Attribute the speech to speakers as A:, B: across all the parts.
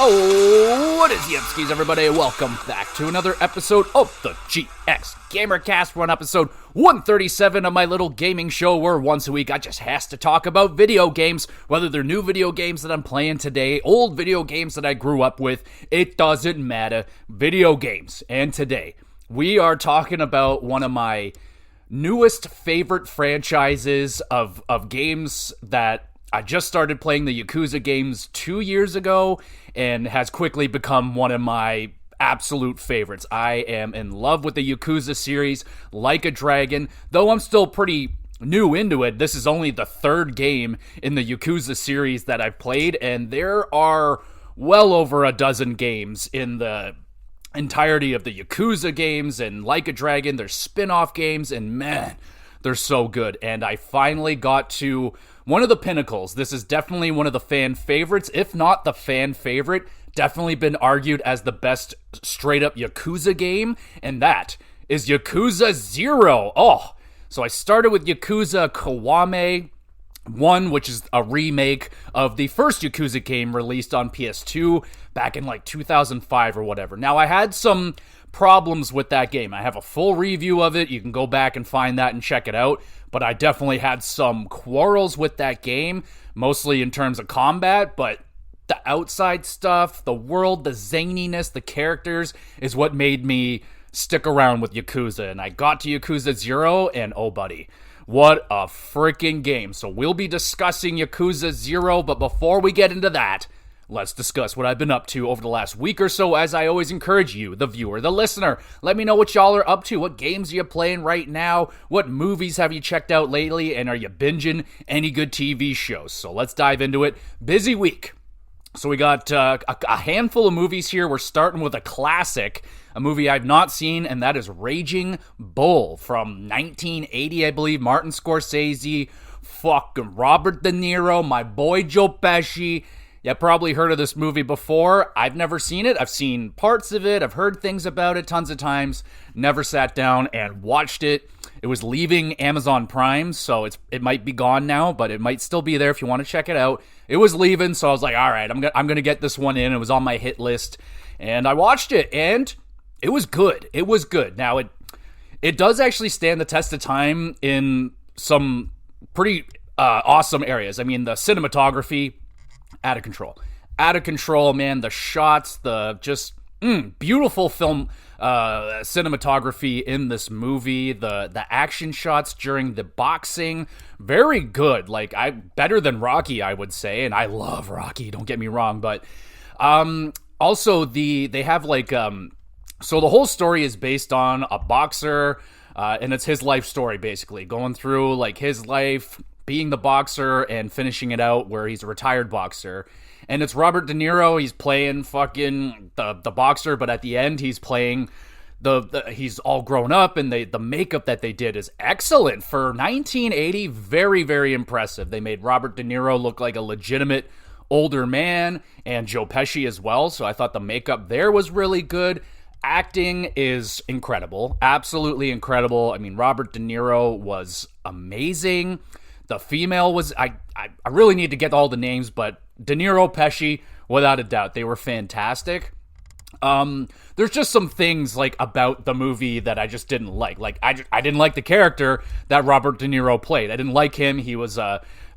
A: Oh, what is Yemskis, everybody? Welcome back to another episode of the GXGamerCast. We're on episode 137 of my little gaming show where once a week I just has to talk about video games, whether they're new video games that I'm playing today, old video games that I grew up with, it doesn't matter. Video games. And today, we are talking about one of my newest favorite franchises of games that I just started playing the Yakuza games 2 years ago and has quickly become one of my absolute favorites. I am in love with the Yakuza series like a dragon. Though I'm still pretty new into it, this is only the third game in the Yakuza series that I've played, and there are well over a dozen games in the entirety of the Yakuza games, and like a dragon, there's spin-off games, and man, they're so good. And I finally got to one of the pinnacles. This is definitely one of the fan favorites, if not the fan favorite. Definitely been argued as the best straight-up Yakuza game, and that is Yakuza 0. Oh, so I started with Yakuza Kiwami 1, which is a remake of the first Yakuza game released on PS2 back in like 2005 or whatever. Now, I had some problems with that game. I have a full review of it. You can go back and find that and check it out. But I definitely had some quarrels with that game, mostly in terms of combat, but the outside stuff, the world, the zaniness, the characters is what made me stick around with Yakuza. And I got to Yakuza 0, and oh buddy, what a freaking game. So we'll be discussing Yakuza 0, but before we get into that, let's discuss what I've been up to over the last week or so. As I always encourage you, the viewer, the listener, let me know what y'all are up to. What games are you playing right now? What movies have you checked out lately? And are you binging any good TV shows? So let's dive into it. Busy week. So we got a handful of movies here. We're starting with a classic, a movie I've not seen, and that is Raging Bull from 1980, I believe. Martin Scorsese, fucking Robert De Niro, my boy Joe Pesci. You probably heard of this movie before. I've never seen it. I've seen parts of it. I've heard things about it tons of times. Never sat down and watched it. It was leaving Amazon Prime, so it might be gone now, but it might still be there if you want to check it out. It was leaving, so I was like, all right, I'm gonna get this one in. It was on my hit list, and I watched it, and it was good. It was good. Now, it does actually stand the test of time in some pretty awesome areas. I mean, the cinematography, out of control, man. The shots, the just beautiful film cinematography in this movie. The action shots during the boxing, very good. Like, better than Rocky, I would say. And I love Rocky, don't get me wrong. But also they have like so the whole story is based on a boxer, and it's his life story basically, going through like his life, being the boxer and finishing it out where he's a retired boxer. And it's Robert De Niro. He's playing fucking the boxer, but at the end he's playing he's all grown up, and the makeup that they did is excellent for 1980. Very, very impressive. They made Robert De Niro look like a legitimate older man, and Joe Pesci as well. So I thought the makeup there was really good. Acting is incredible. Absolutely incredible. I mean, Robert De Niro was amazing. The female was, I really need to get all the names, but De Niro, Pesci, without a doubt, they were fantastic. There's just some things like about the movie that I just didn't like. Like, I didn't like the character that Robert De Niro played. I didn't like him. He was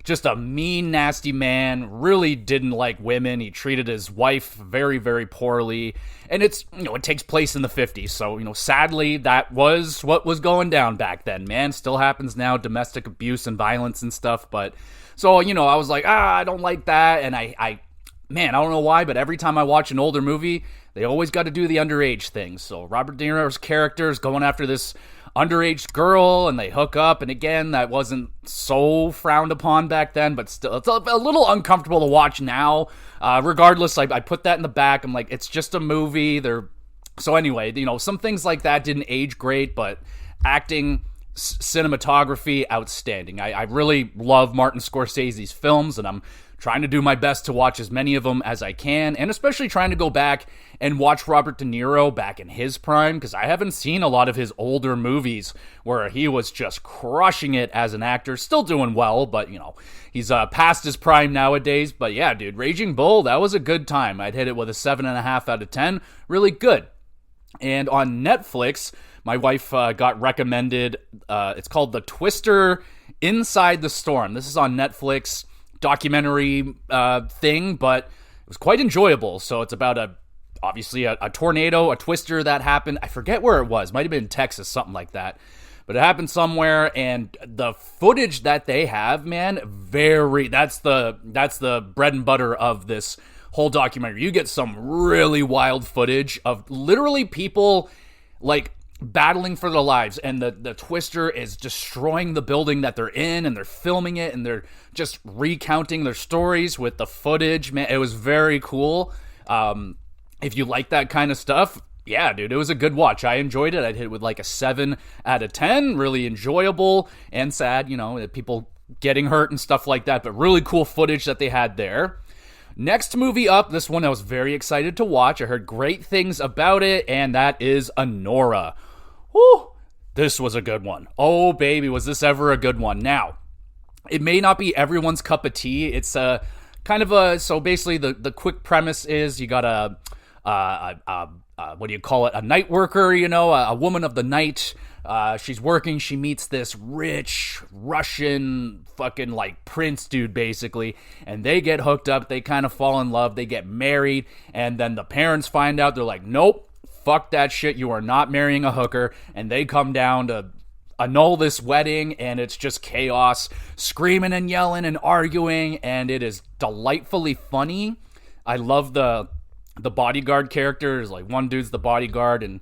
A: just a mean, nasty man, really didn't like women. He treated his wife very, very poorly. And it takes place in the 50s. So, sadly, that was what was going down back then, man. Still happens now, domestic abuse and violence and stuff. But, so, I was like, I don't like that. And I don't know why, but every time I watch an older movie, they always got to do the underage thing. So Robert De Niro's character is going after this underage girl, and they hook up, and again, that wasn't so frowned upon back then, but still, it's a little uncomfortable to watch now. Regardless, I put that in the back. I'm like, it's just a movie. So anyway, some things like that didn't age great, but acting, cinematography, outstanding. I really love Martin Scorsese's films, and I'm trying to do my best to watch as many of them as I can, and especially trying to go back and watch Robert De Niro back in his prime, because I haven't seen a lot of his older movies where he was just crushing it as an actor, still doing well, but, he's past his prime nowadays. But yeah, dude, Raging Bull, that was a good time. I'd hit it with a 7.5 out of 10. Really good. And on Netflix, my wife got recommended, it's called The Twister Inside the Storm. This is on Netflix, documentary thing, but it was quite enjoyable. So it's about obviously a tornado, a twister that happened. I forget where it was. Might have been in Texas, something like that. But it happened somewhere, and the footage that they have, man, that's the bread and butter of this whole documentary. You get some really wild footage of literally people like battling for their lives, and the twister is destroying the building that they're in, and they're filming it, and they're just recounting their stories with the footage. Man, it was very cool. If you like that kind of stuff, yeah, dude, it was a good watch. I enjoyed it. I'd hit it with like a 7 out of 10. Really enjoyable and sad, people getting hurt and stuff like that, but really cool footage that they had there. Next movie up, this one I was very excited to watch. I heard great things about it, and that is Anora. Whew, this was a good one. Oh, baby, was this ever a good one. Now, it may not be everyone's cup of tea. It's so basically the quick premise is you got what do you call it? A night worker, a woman of the night. She's working. She meets this rich Russian fucking like prince dude, basically, and they get hooked up. They kind of fall in love. They get married, and then the parents find out. They're like, nope, fuck that shit. You are not marrying a hooker. And they come down to annul this wedding, and it's just chaos, screaming and yelling and arguing, and it is delightfully funny. I love the bodyguard characters. Like, one dude's the bodyguard, and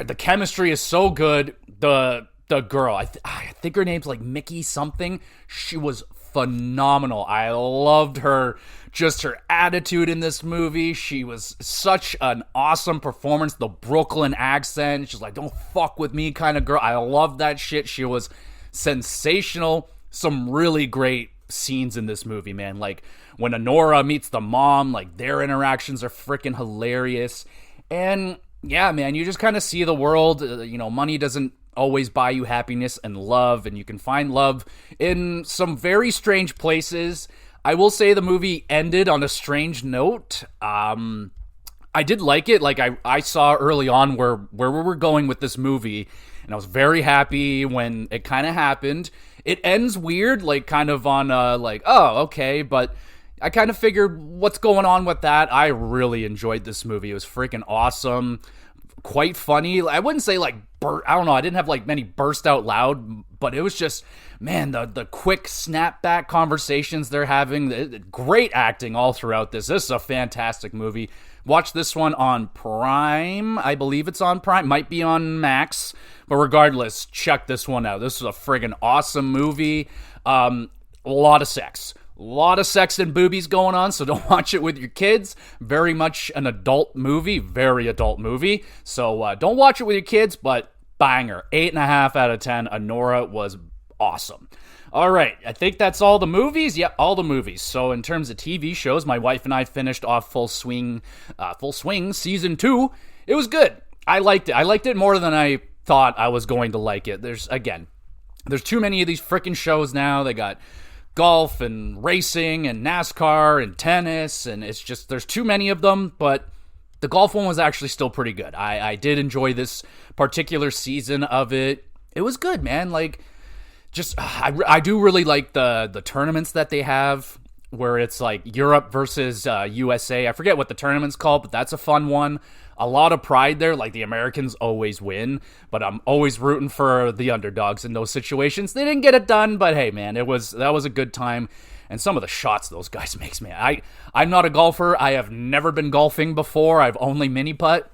A: the chemistry is so good. The girl, I think her name's like Mickey something. She was phenomenal. I loved her, just her attitude in this movie. She was such an awesome performance. The Brooklyn accent, she's like, don't fuck with me kind of girl. I love that shit. She was sensational. Some really great scenes in this movie, man. Like when Anora meets the mom, like their interactions are freaking hilarious. And yeah, man, you just kind of see the world. Money doesn't always buy you happiness and love, and you can find love in some very strange places. I will say the movie ended on a strange note. I did like it. Like I saw early on where we were going with this movie, and I was very happy when it kind of happened. It ends weird, like kind of on oh, okay, but I kind of figured what's going on with that. I really enjoyed this movie. It was freaking awesome. Quite funny. I wouldn't say like I don't know. I didn't have like many burst out loud, but it was just, man, the quick snapback conversations they're having. Great acting all throughout this. This is a fantastic movie. Watch this one on Prime. I believe it's on Prime. Might be on Max, but regardless, check this one out. This is a friggin' awesome movie. A lot of sex. A lot of sex and boobies going on, so don't watch it with your kids. Very much an adult movie, very adult movie. So don't watch it with your kids, but banger. 8.5 out of 10. Anora was awesome. All right, I think that's all the movies. Yep, all the movies. So in terms of TV shows, my wife and I finished off Full Swing Season 2. It was good. I liked it. I liked it more than I thought I was going to like it. There's too many of these freaking shows now. They got golf and racing and NASCAR and tennis, and it's just, there's too many of them, but the golf one was actually still pretty good. I did enjoy this particular season of it. It was good, man. Like, just, I do really like the tournaments that they have, where it's like Europe versus USA. I forget what the tournament's called, but that's a fun one. A lot of pride there. Like, the Americans always win, but I'm always rooting for the underdogs in those situations. They didn't get it done, but hey, man, that was a good time. And some of the shots those guys makes, man. I'm not a golfer. I have never been golfing before. I've only mini putt.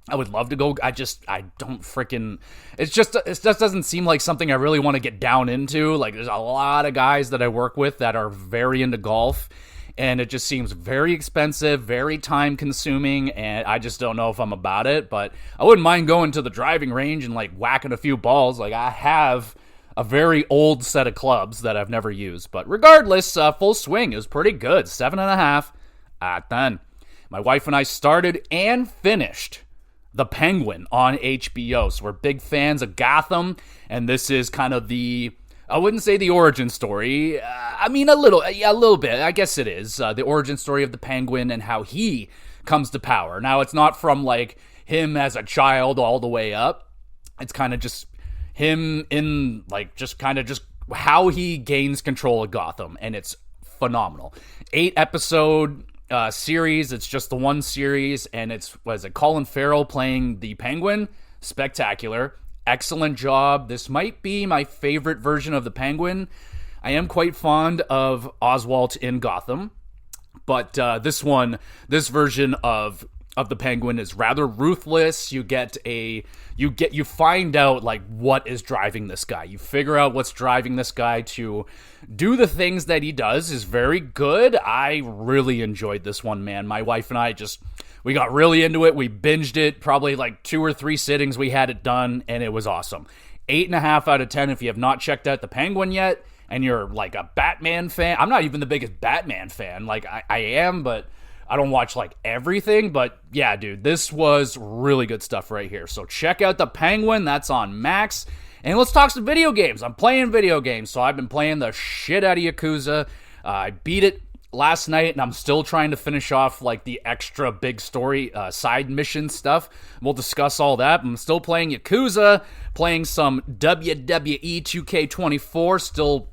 A: I would love to go. I don't freaking. It just doesn't seem like something I really want to get down into. Like, there's a lot of guys that I work with that are very into golf, and it just seems very expensive, very time consuming, and I just don't know if I'm about it. But I wouldn't mind going to the driving range and like whacking a few balls. Like, I have a very old set of clubs that I've never used. But regardless, Full Swing is pretty good. 7.5 out of 10. My wife and I started and finished The Penguin on HBO. So we're big fans of Gotham, and this is kind of I wouldn't say the origin story. I mean, a little bit. I guess it is. The origin story of the Penguin and how he comes to power. Now, it's not from, like, him as a child all the way up. It's kind of just him in, like, just how he gains control of Gotham, and it's phenomenal. 8-episode series. It's just the one series, and it's, Colin Farrell playing the Penguin? Spectacular. Excellent job. This might be my favorite version of the Penguin. I am quite fond of Oswald in Gotham, but this version of the Penguin is rather ruthless. You find out, like, what is driving this guy. You figure out what's driving this guy to do the things that he does is very good. I really enjoyed this one, man. My wife and I we got really into it. We binged it, probably like 2 or 3 sittings. We had it done, and it was awesome. 8.5 out of 10 if you have not checked out The Penguin yet, and you're like a Batman fan. I'm not even the biggest Batman fan. Like, I am, but I don't watch, like, everything. But yeah, dude, this was really good stuff right here. So check out The Penguin. That's on Max. And let's talk some video games. I'm playing video games, so I've been playing the shit out of Yakuza. I beat it last night, and I'm still trying to finish off, like, the extra big story side mission stuff. We'll discuss all that. I'm still playing Yakuza, playing some WWE 2K24, still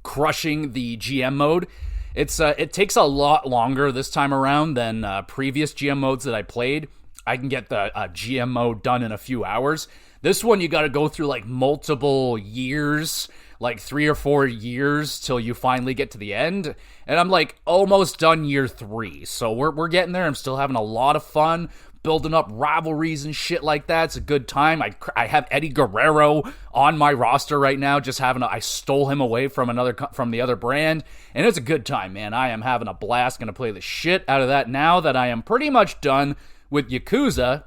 A: crushing the GM mode. It takes a lot longer this time around than previous GM modes that I played. I can get the GM mode done in a few hours. This one, you got to go through, like, multiple years, like 3 or 4 years till you finally get to the end. And I'm, like, almost done year 3. So we're getting there. I'm still having a lot of fun building up rivalries and shit like that. It's a good time. I have Eddie Guerrero on my roster right now. I stole him away from the other brand, and it's a good time, man. I am having a blast. Gonna play the shit out of that now that I am pretty much done with Yakuza,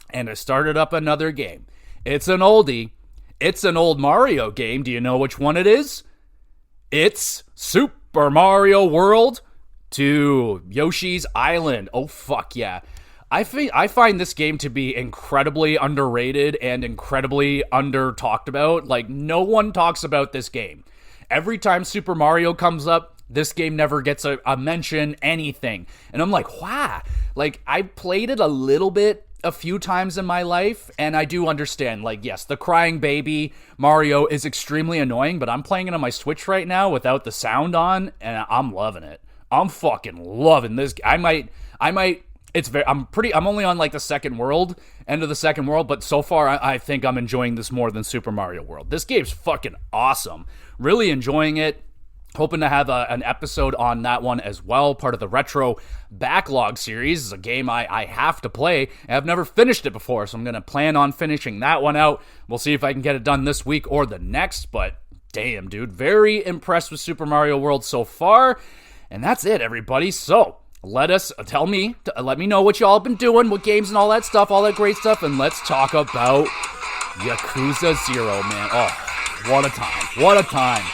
A: and I started up another game. It's an oldie. It's an old Mario game. Do you know which one it is? It's Super Mario World to Yoshi's Island. Oh, fuck yeah. I find this game to be incredibly underrated and incredibly under-talked about. Like, no one talks about this game. Every time Super Mario comes up, this game never gets a mention, anything. And I'm like, wow. Like, I played it a little bit a few times in my life, and I do understand, like, yes, the crying baby Mario is extremely annoying, but I'm playing it on my Switch right now without the sound on, and I'm loving it. I'm fucking loving this. I'm only on, like, the end of the second world, but so far I think I'm enjoying this more than Super Mario World. This game's fucking awesome. Really enjoying it. Hoping to have an episode on that one as well, part of the Retro Backlog series. It's a game I have to play. I've never finished it before, so I'm going to plan on finishing that one out. We'll see if I can get it done this week or the next, but damn, dude. Very impressed with Super Mario World so far. And that's it, everybody. So, let me know what y'all have been doing, what games and all that stuff, all that great stuff, and let's talk about Yakuza 0, man. Oh, what a time. What a time.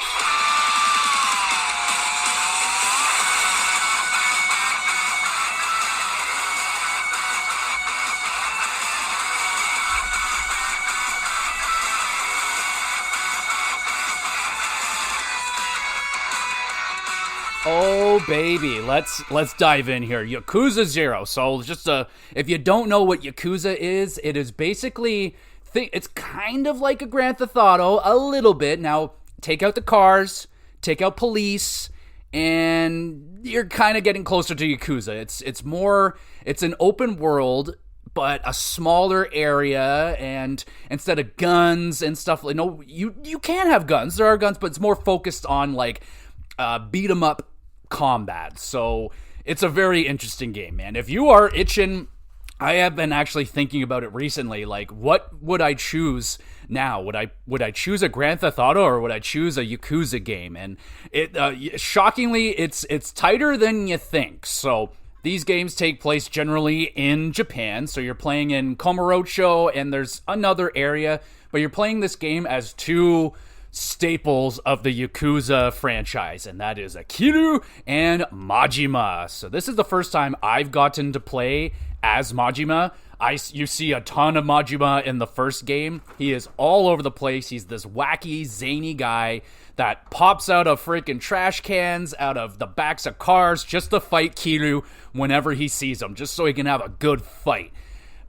A: Oh, baby, let's dive in here. Yakuza 0. So just if you don't know what Yakuza is, it is basically, it's kind of like a Grand Theft Auto, a little bit. Now, take out the cars, take out police, and you're kind of getting closer to Yakuza. It's an open world, but a smaller area, and instead of guns and stuff, you can have guns. There are guns, but it's more focused on, like, beat 'em up combat. So it's a very interesting game, man. If you are itching, I have been actually thinking about it recently. Like, what would I choose now? Would I choose a Grand Theft Auto, or would I choose a Yakuza game? And it shockingly, it's tighter than you think. So these games take place generally in Japan. So you're playing in Kamurocho, and there's another area, but you're playing this game as two staples of the Yakuza franchise, and that is Kiryu and Majima. So this is the first time I've gotten to play as Majima. You see a ton of Majima in the first game. He is all over the place. He's this wacky, zany guy that pops out of freaking trash cans, out of the backs of cars, just to fight Kiryu whenever he sees him, just so he can have a good fight.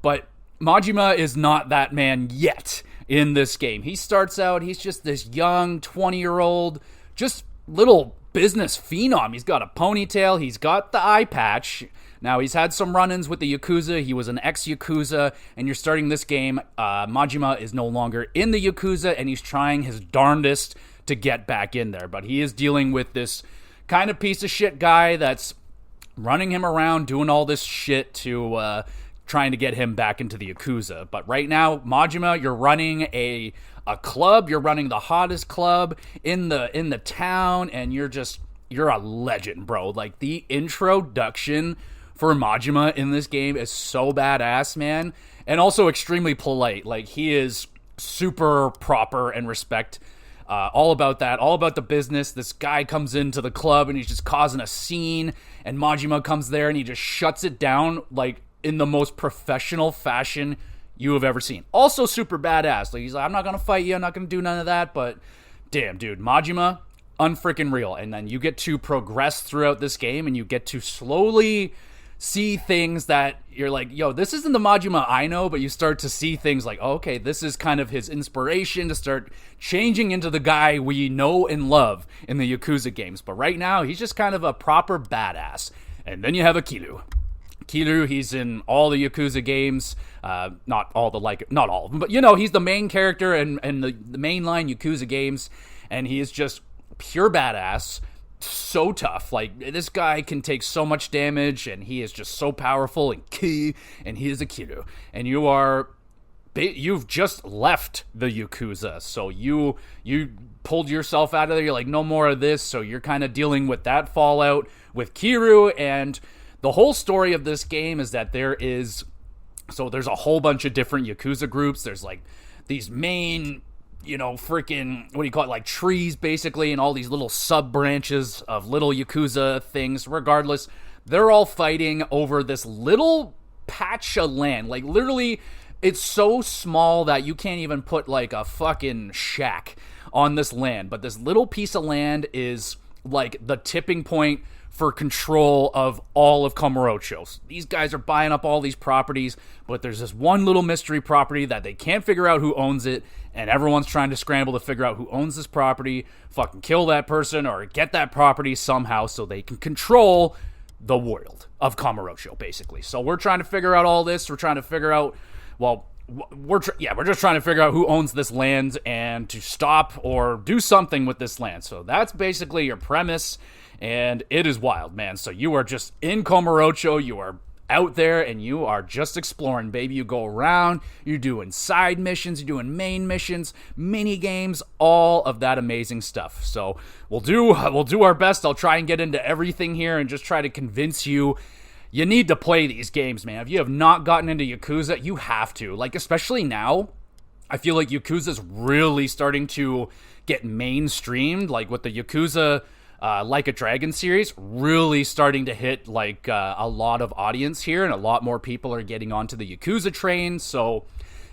A: But Majima is not that man yet in this game. He starts out, he's just this young 20-year-old, just little business phenom. He's got a ponytail, he's got the eye patch. Now, he's had some run-ins with the Yakuza. He was an ex-Yakuza, and you're starting this game. Majima is no longer in the Yakuza, and he's trying his darndest to get back in there. But he is dealing with this kind of piece of shit guy that's running him around, doing all this shit to trying to get him back into the Yakuza. But right now, Majima, you're running a club. You're running the hottest club in the town, and you're a legend, bro. Like, the introduction for Majima in this game is so badass, man. And also extremely polite. Like, he is super proper and respect all about that, all about the business. This guy comes into the club and he's just causing a scene, and Majima comes there and he just shuts it down, like, in the most professional fashion you have ever seen. Also super badass. Like, he's like, I'm not gonna fight you, I'm not gonna do none of that, but damn, dude, Majima, unfreaking real. And then you get to progress throughout this game, and you get to slowly see things that you're like, yo, this isn't the Majima I know, but you start to see things like, oh, okay, this is kind of his inspiration to start changing into the guy we know and love in the Yakuza games. But right now, he's just kind of a proper badass. And then you have Kiryu. Kiryu, he's in all the Yakuza games, not all of them, but he's the main character in the mainline Yakuza games, and he is just pure badass. So tough. Like, this guy can take so much damage, and he is just so powerful and key, and he is a Kiryu. And you've just left the Yakuza, so you pulled yourself out of there. You're like, no more of this. So you're kind of dealing with that fallout with Kiryu. And the whole story of this game is that there's a whole bunch of different Yakuza groups. There's like these main, freaking, what do you call it, like trees, basically, and all these little sub-branches of little Yakuza things. Regardless, they're all fighting over this little patch of land. Like, literally, it's so small that you can't even put, like, a fucking shack on this land. But this little piece of land is, like, the tipping point for control of all of Kamurocho. These guys are buying up all these properties, but there's this one little mystery property that they can't figure out who owns it, and everyone's trying to scramble to figure out who owns this property, fucking kill that person, or get that property somehow so they can control the world of Kamurocho, basically. So we're trying to figure out all this. We're trying to figure out, we're just trying to figure out who owns this land and to stop or do something with this land. So that's basically your premise. And it is wild, man. So you are just in Kamurocho, you are out there, and you are just exploring, baby. You go around, you're doing side missions, you're doing main missions, mini games, all of that amazing stuff. So we'll do our best. I'll try and get into everything here and just try to convince you need to play these games, man. If you have not gotten into Yakuza, you have to. Like, especially now, I feel like Yakuza's really starting to get mainstreamed, like with the Yakuza Like a Dragon series really starting to hit like a lot of audience here, and a lot more people are getting onto the Yakuza train. So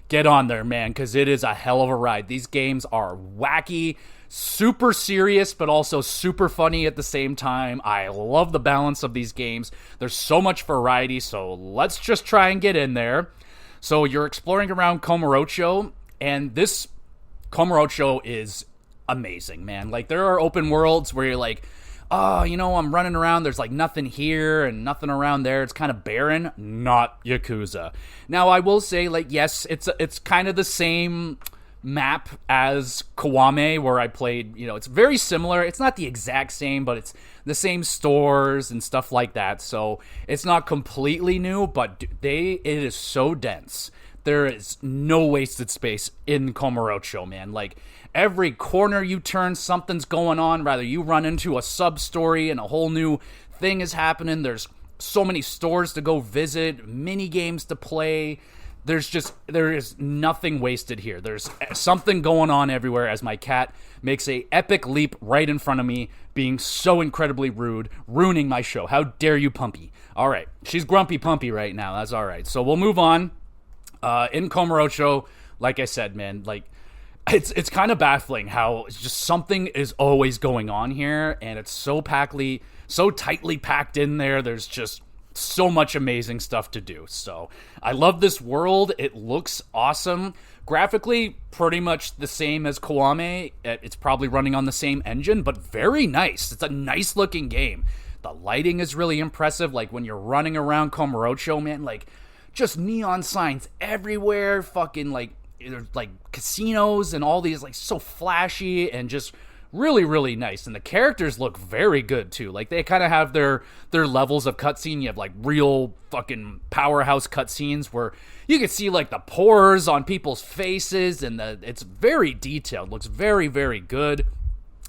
A: get on there, man, because it is a hell of a ride. These games are wacky, super serious, but also super funny at the same time. I love the balance of these games. There's so much variety, so let's just try and get in there. So you're exploring around Kamurocho, and this Kamurocho is amazing, man. Like, there are open worlds where you're like, oh, I'm running around, there's like nothing here and nothing around there, it's kind of barren. Not Yakuza. Now, I will say, like, yes, it's kind of the same map as Kiwame, where I played, it's very similar. It's not the exact same, but it's the same stores and stuff like that, so it's not completely new, but it is so dense. There is no wasted space in Kamurocho, man. Like, every corner you turn, something's going on. Rather, you run into a sub-story and a whole new thing is happening. There's so many stores to go visit, mini games to play. there is nothing wasted here. There's something going on everywhere as my cat makes a epic leap right in front of me, being so incredibly rude, ruining my show. How dare you, Pumpy? All right, she's grumpy Pumpy right now. That's all right. So we'll move on. In Kamurocho, like I said, man, like it's kind of baffling how it's just something is always going on here, and it's so tightly packed in there. There's just so much amazing stuff to do. So I love this world. It looks awesome. Graphically, pretty much the same as Kiwame. It's probably running on the same engine, but very nice. It's a nice looking game. The lighting is really impressive. Like when you're running around Kamurocho, man, like just neon signs everywhere. Fucking like there's like casinos and all these, like so flashy and just really, really nice. And the characters look very good too. Like they kind of have their levels of cutscene. You have like real fucking powerhouse cutscenes where you can see like the pores on people's faces, and it's very detailed. Looks very, very good.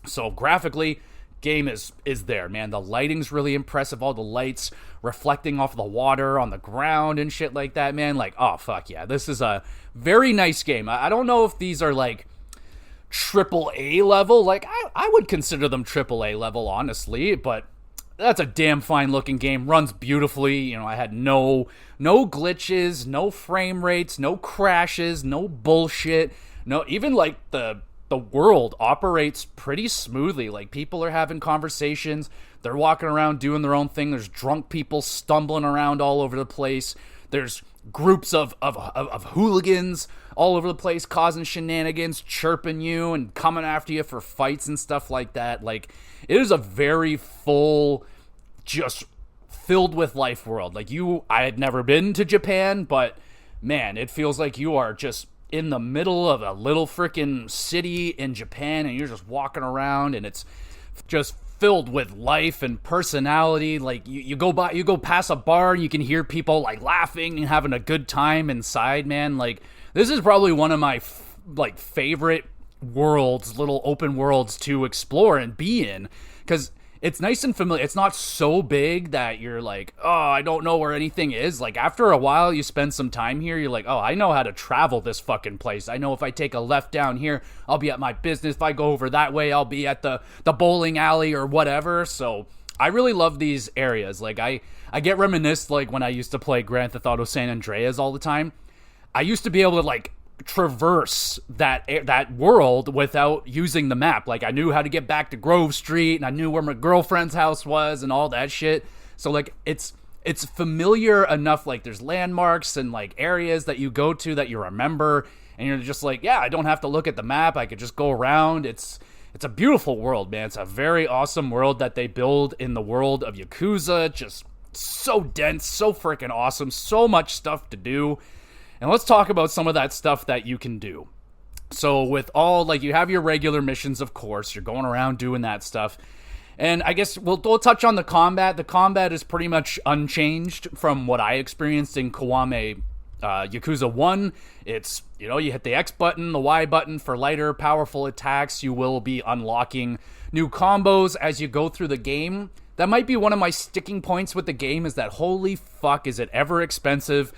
A: So graphically, game is there, man. The lighting's really impressive. All the lights reflecting off the water on the ground and shit like that, man. Like, oh fuck yeah, this is a very nice game. I don't know if these are like AAA level. Like I would consider them AAA level, honestly, but that's a damn fine looking game. Runs beautifully. You know, I had no glitches, no frame rates, no crashes, no bullshit. No, even like the world operates pretty smoothly. Like people are having conversations, they're walking around doing their own thing. There's drunk people stumbling around all over the place. There's groups of hooligans all over the place causing shenanigans, chirping you and coming after you for fights and stuff like that. Like it is a very full, just filled with life world. Like I had never been to Japan, but man, it feels like you are just in the middle of a little freaking city in Japan, and you're just walking around, and it's just filled with life and personality. Like you go past a bar and you can hear people like laughing and having a good time inside, man. Like this is probably one of my like favorite worlds, little open worlds to explore and be in, because it's nice and familiar. It's not so big that you're like, oh, I don't know where anything is. Like after a while you spend some time here, you're like, oh, I know how to travel this fucking place. I know if I take a left down here, I'll be at my business. If I go over that way, I'll be at the bowling alley or whatever. So I really love these areas. Like I get reminisced like when I used to play Grand Theft Auto San Andreas all the time. I used to be able to like traverse that world without using the map. Like I knew how to get back to Grove Street, and I knew where my girlfriend's house was and all that shit. So like it's familiar enough. Like there's landmarks and like areas that you go to that you remember, and you're just like, yeah, I don't have to look at the map. I could just go around. It's a beautiful world, man. It's a very awesome world that they build in the world of Yakuza. Just so dense, so freaking awesome, so much stuff to do. And let's talk about some of that stuff that you can do. So with all, like, you have your regular missions, of course. You're going around doing that stuff. And I guess we'll touch on the combat. The combat is pretty much unchanged from what I experienced in Kiwame Yakuza 1. It's, you know, you hit the X button, the Y button for lighter, powerful attacks. You will be unlocking new combos as you go through the game. That might be one of my sticking points with the game, is that holy fuck, is it ever expensive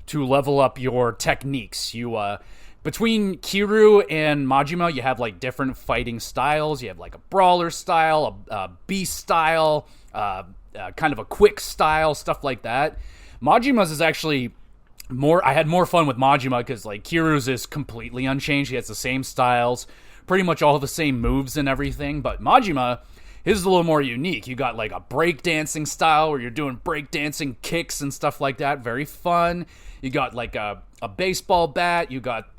A: to level up your techniques. You between Kiryu and Majima, you have like different fighting styles. You have like a brawler style, a beast style, kind of a quick style, stuff like that. Majima's is actually more, I had more fun with Majima because like Kiryu's is completely unchanged. He has the same styles, pretty much all the same moves and everything, but Majima, his is a little more unique. You got like a breakdancing style where you're doing breakdancing kicks and stuff like that. Very fun. You got like a baseball bat. You got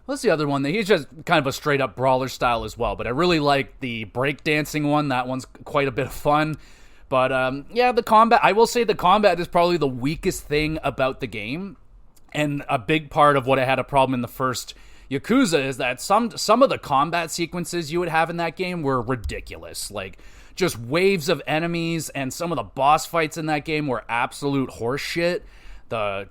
A: what's the other one? He's just kind of a straight up brawler style as well. But I really like the breakdancing one. That one's quite a bit of fun. But yeah, the combat, I will say the combat is probably the weakest thing about the game. And a big part of what I had a problem in the first Yakuza is that some of the combat sequences you would have in that game were ridiculous. Like just waves of enemies, and some of the boss fights in that game were absolute horse shit.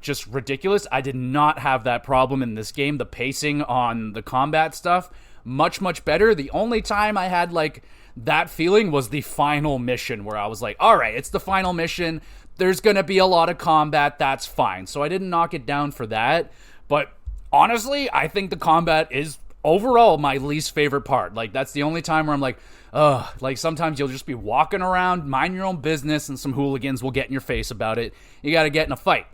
A: Just ridiculous. I did not have that problem in this game. The pacing on the combat stuff, much, much better. The only time I had like that feeling was the final mission, where I was like, all right, it's the final mission. there's going to be a lot of combat. That's fine. So I didn't knock it down for that. But honestly, I think the combat is overall my least favorite part. Like, that's the only time where I'm like, ugh. Like, sometimes you'll just be walking around, mind your own business, and some hooligans will get in your face about it. You got to get in a fight.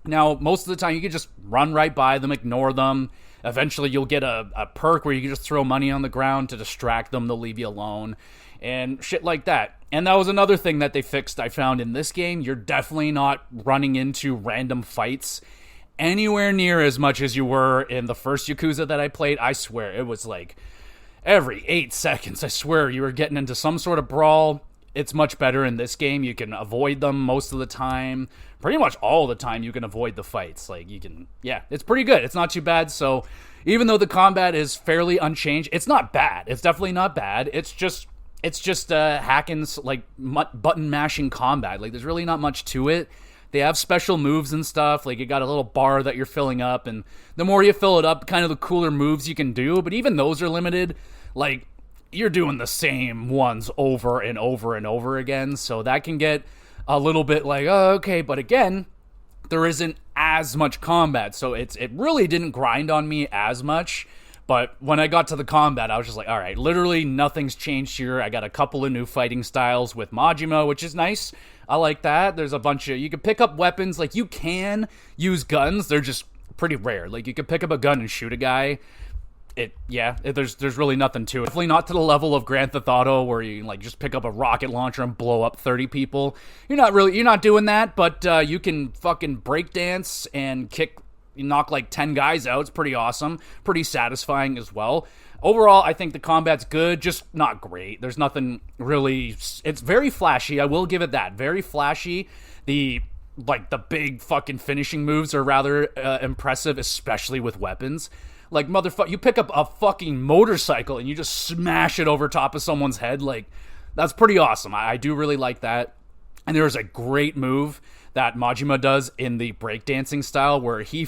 A: Now, most of the time, you can just run right by them, ignore them. Eventually, you'll get a perk where you can just throw money on the ground to distract them. They'll leave you alone and shit like that. And that was another thing that they fixed, I found, in this game. You're definitely not running into random fights anywhere near as much as you were in the first Yakuza that I played. I swear, it was like every 8 seconds, I swear, you were getting into some sort of brawl. It's much better in this game. You can avoid them most of the time. Pretty much all the time you can avoid the fights. Like, you can, yeah, it's pretty good. It's not too bad. So even though the combat is fairly unchanged, it's not bad. It's definitely not bad. It's just hacking, like, button mashing combat. Like, there's really not much to it. They have special moves and stuff. Like, you got a little bar that you're filling up, and the more you fill it up, kind of the cooler moves you can do. But even those are limited. Like, you're doing the same ones over and over and over again. So that can get a little bit like, oh, okay. But again, there isn't as much combat. So it really didn't grind on me as much. But when I got to the combat, I was just like, all right, literally nothing's changed here. I got a couple of new fighting styles with Majima, which is nice. I like that. There's a bunch of, you can pick up weapons. Like, you can use guns. They're just pretty rare. Like, you can pick up a gun and shoot a guy. There's really nothing to it. Definitely not to the level of Grand Theft Auto where you like just pick up a rocket launcher and blow up 30 people. You're not doing that, but you can fucking breakdance and knock like 10 guys out. It's pretty awesome, pretty satisfying as well. Overall, I think the combat's good, just not great. There's nothing really. It's very flashy. I will give it that. Very flashy. The big fucking finishing moves are rather impressive, especially with weapons. Like, motherfucker, you pick up a fucking motorcycle and you just smash it over top of someone's head. Like, that's pretty awesome. I do really like that. And there's a great move that Majima does in the breakdancing style where he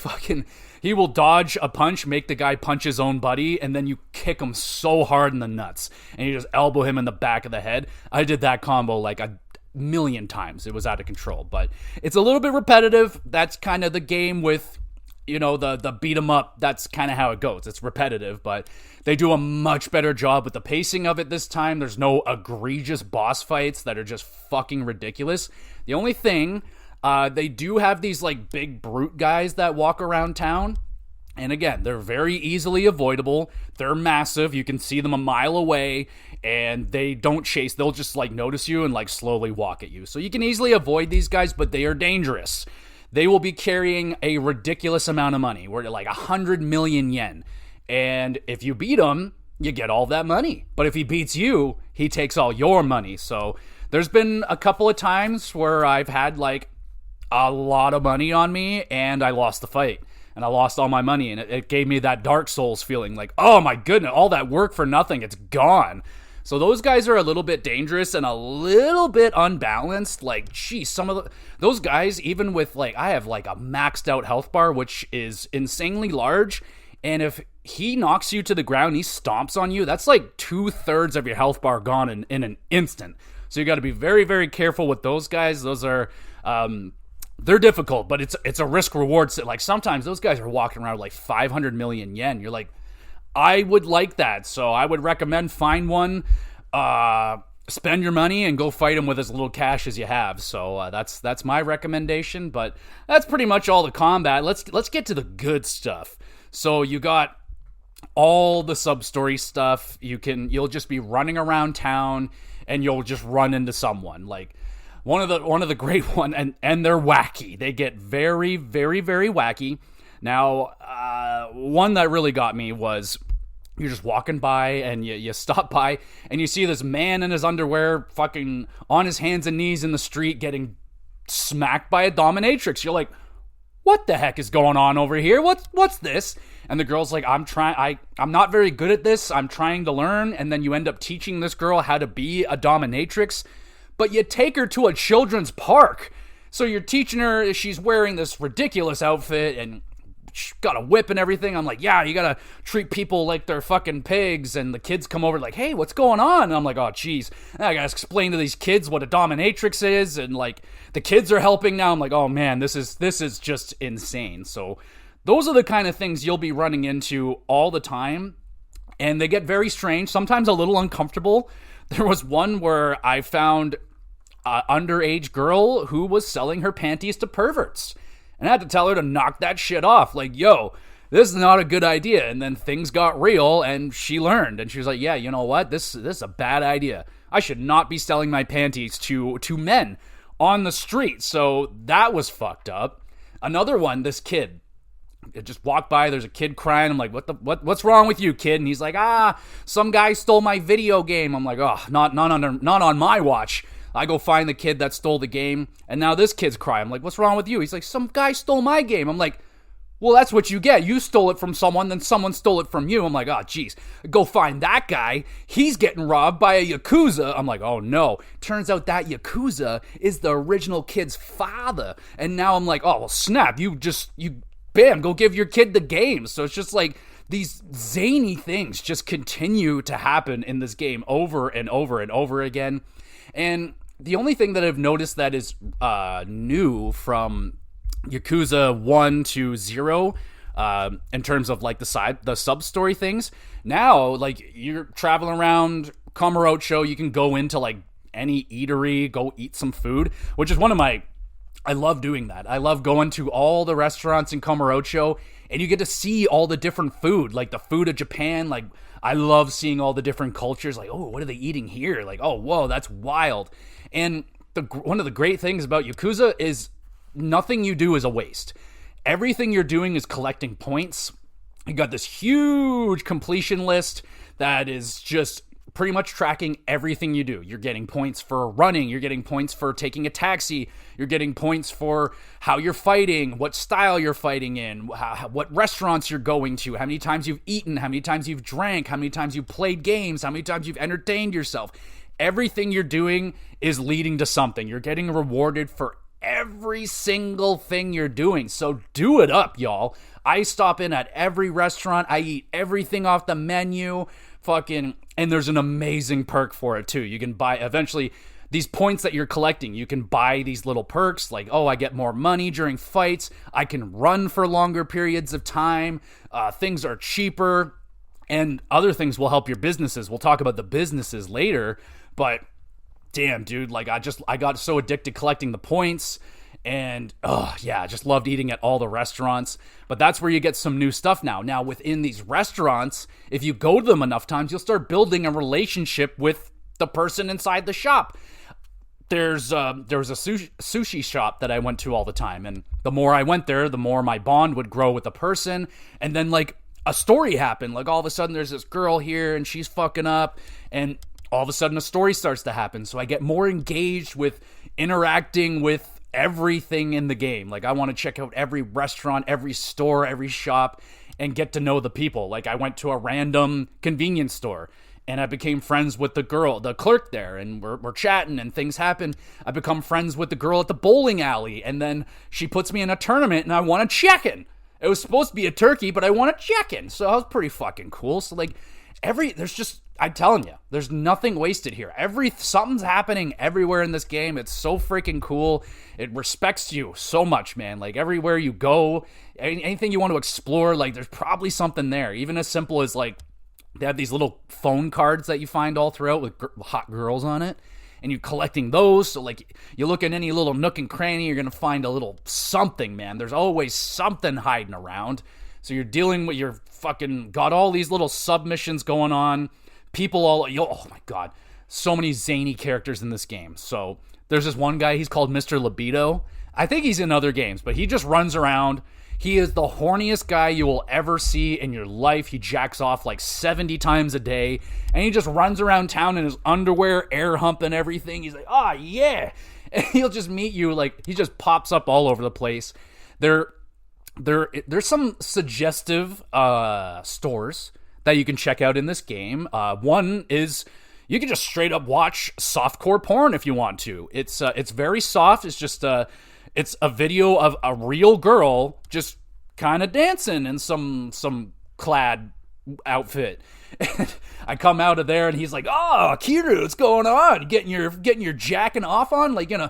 A: will dodge a punch, make the guy punch his own buddy, and then you kick him so hard in the nuts and you just elbow him in the back of the head. I did that combo like a million times. It was out of control, but it's a little bit repetitive. That's kind of the game with, you know, the beat 'em up. That's kind of how it goes. It's repetitive, but they do a much better job with the pacing of it this time. There's no egregious boss fights that are just fucking ridiculous. The only thing, they do have these like big brute guys that walk around town. And again, they're very easily avoidable. They're massive. You can see them a mile away, and they don't chase. They'll just like notice you and like slowly walk at you. So you can easily avoid these guys, but they are dangerous. They will be carrying a ridiculous amount of money. We're like 100 million yen. And if you beat him, you get all that money. But if he beats you, he takes all your money. So there's been a couple of times where I've had like a lot of money on me and I lost the fight. And I lost all my money. And it gave me that Dark Souls feeling like, oh my goodness, all that work for nothing. It's gone. So those guys are a little bit dangerous and a little bit unbalanced. Like, geez, those guys, even with like, I have like a maxed out health bar, which is insanely large. And if he knocks you to the ground, he stomps on you, that's like 2/3 of your health bar gone in an instant. So you got to be very, very careful with those guys. Those are, they're difficult, but it's a risk reward. Like, sometimes those guys are walking around with like 500 million yen. You're like, I would like that, so I would recommend find one, spend your money, and go fight him with as little cash as you have. So that's my recommendation, but that's pretty much all the combat. Let's get to the good stuff. So you got all the sub-story stuff. You'll just be running around town, and you'll just run into someone. Like, one of the great one, and they're wacky. They get very, very, very wacky. Now, one that really got me was you're just walking by and you stop by and you see this man in his underwear fucking on his hands and knees in the street getting smacked by a dominatrix. You're like, what the heck is going on over here? What's this? And the girl's like, I'm not very good at this. I'm trying to learn. And then you end up teaching this girl how to be a dominatrix, but you take her to a children's park. So you're teaching her, she's wearing this ridiculous outfit and got a whip and everything. I'm like, yeah, you gotta treat people like they're fucking pigs. And the kids come over like, hey, what's going on? And I'm like, oh, geez. And I gotta explain to these kids what a dominatrix is. And like, the kids are helping now. I'm like, oh man, this is just insane. So those are the kind of things you'll be running into all the time. And they get very strange, sometimes a little uncomfortable. There was one where I found an underage girl who was selling her panties to perverts. And I had to tell her to knock that shit off. Like, yo, this is not a good idea. And then things got real and she learned. And she was like, yeah, you know what? This is a bad idea. I should not be selling my panties to men on the street. So that was fucked up. Another one, this kid. It just walked by, there's a kid crying. I'm like, what's wrong with you, kid? And he's like, some guy stole my video game. I'm like, oh, not on my watch. I go find the kid that stole the game, and now this kid's crying. I'm like, what's wrong with you? He's like, some guy stole my game. I'm like, well, that's what you get. You stole it from someone, then someone stole it from you. I'm like, oh, geez. Go find that guy. He's getting robbed by a Yakuza. I'm like, oh, no. Turns out that Yakuza is the original kid's father. And now I'm like, oh, well, snap. Bam, go give your kid the game. So it's just like these zany things just continue to happen in this game over and over and over again. And the only thing that I've noticed that is new from Yakuza 1 to 0 in terms of like the sub-story things, now like you're traveling around Kamurocho, you can go into like any eatery, go eat some food, which is I love doing that. I love going to all the restaurants in Kamurocho, and you get to see all the different food, like the food of Japan. Like, I love seeing all the different cultures. Like, oh, what are they eating here? Like, oh, whoa, that's wild. And one of the great things about Yakuza is nothing you do is a waste. Everything you're doing is collecting points. You got this huge completion list that is just pretty much tracking everything you do. You're getting points for running, you're getting points for taking a taxi, you're getting points for how you're fighting, what style you're fighting in, what restaurants you're going to, how many times you've eaten, how many times you've drank, how many times you've played games, how many times you've entertained yourself. Everything you're doing is leading to something. You're getting rewarded for every single thing you're doing. So do it up, y'all. I stop in at every restaurant, I eat everything off the menu, and there's an amazing perk for it too. You can buy, eventually, these points that you're collecting, you can buy these little perks, like, oh, I get more money during fights, I can run for longer periods of time, things are cheaper, and other things will help your businesses. We'll talk about the businesses later, but damn, dude, like, I got so addicted collecting the points, and I just loved eating at all the restaurants. But that's where you get some new stuff now. Now, within these restaurants, if you go to them enough times, you'll start building a relationship with the person inside the shop. There was a sushi shop that I went to all the time, and the more I went there, the more my bond would grow with the person. And then, like, a story happened. Like, all of a sudden, there's this girl here, and she's fucking up, and all of a sudden, a story starts to happen. So I get more engaged with interacting with everything in the game. Like, I want to check out every restaurant, every store, every shop, and get to know the people. Like, I went to a random convenience store, and I became friends with the clerk there, and we're chatting, and things happen. I become friends with the girl at the bowling alley, and then she puts me in a tournament, and I won a check-in. It was supposed to be a turkey, but I won a check-in, so that was pretty fucking cool. So, like, I'm telling you, there's nothing wasted here. Something's happening everywhere in this game. It's so freaking cool. It respects you so much, man. Like, everywhere you go, anything you want to explore, like, there's probably something there. Even as simple as, like, they have these little phone cards that you find all throughout with hot girls on it, and you're collecting those. So, like, you look in any little nook and cranny, you're gonna find a little something, man. There's always something hiding around. So you're dealing with, you're fucking got all these little submissions going on. Oh my god, so many zany characters in this game. So there's this one guy, he's called Mr. Libido. I think he's in other games, but he just runs around. He is the horniest guy you will ever see in your life. He jacks off like 70 times a day, and he just runs around town in his underwear, air humping everything. He's like, oh yeah. And he'll just meet you, like, he just pops up all over the place. There's some suggestive stores that you can check out in this game. One is you can just straight up watch softcore porn if you want to. It's very soft. It's just it's a video of a real girl just kind of dancing in some clad outfit. And I come out of there and he's like, "Oh, Kiru, what's going on? You getting your jacking off on? Like, you're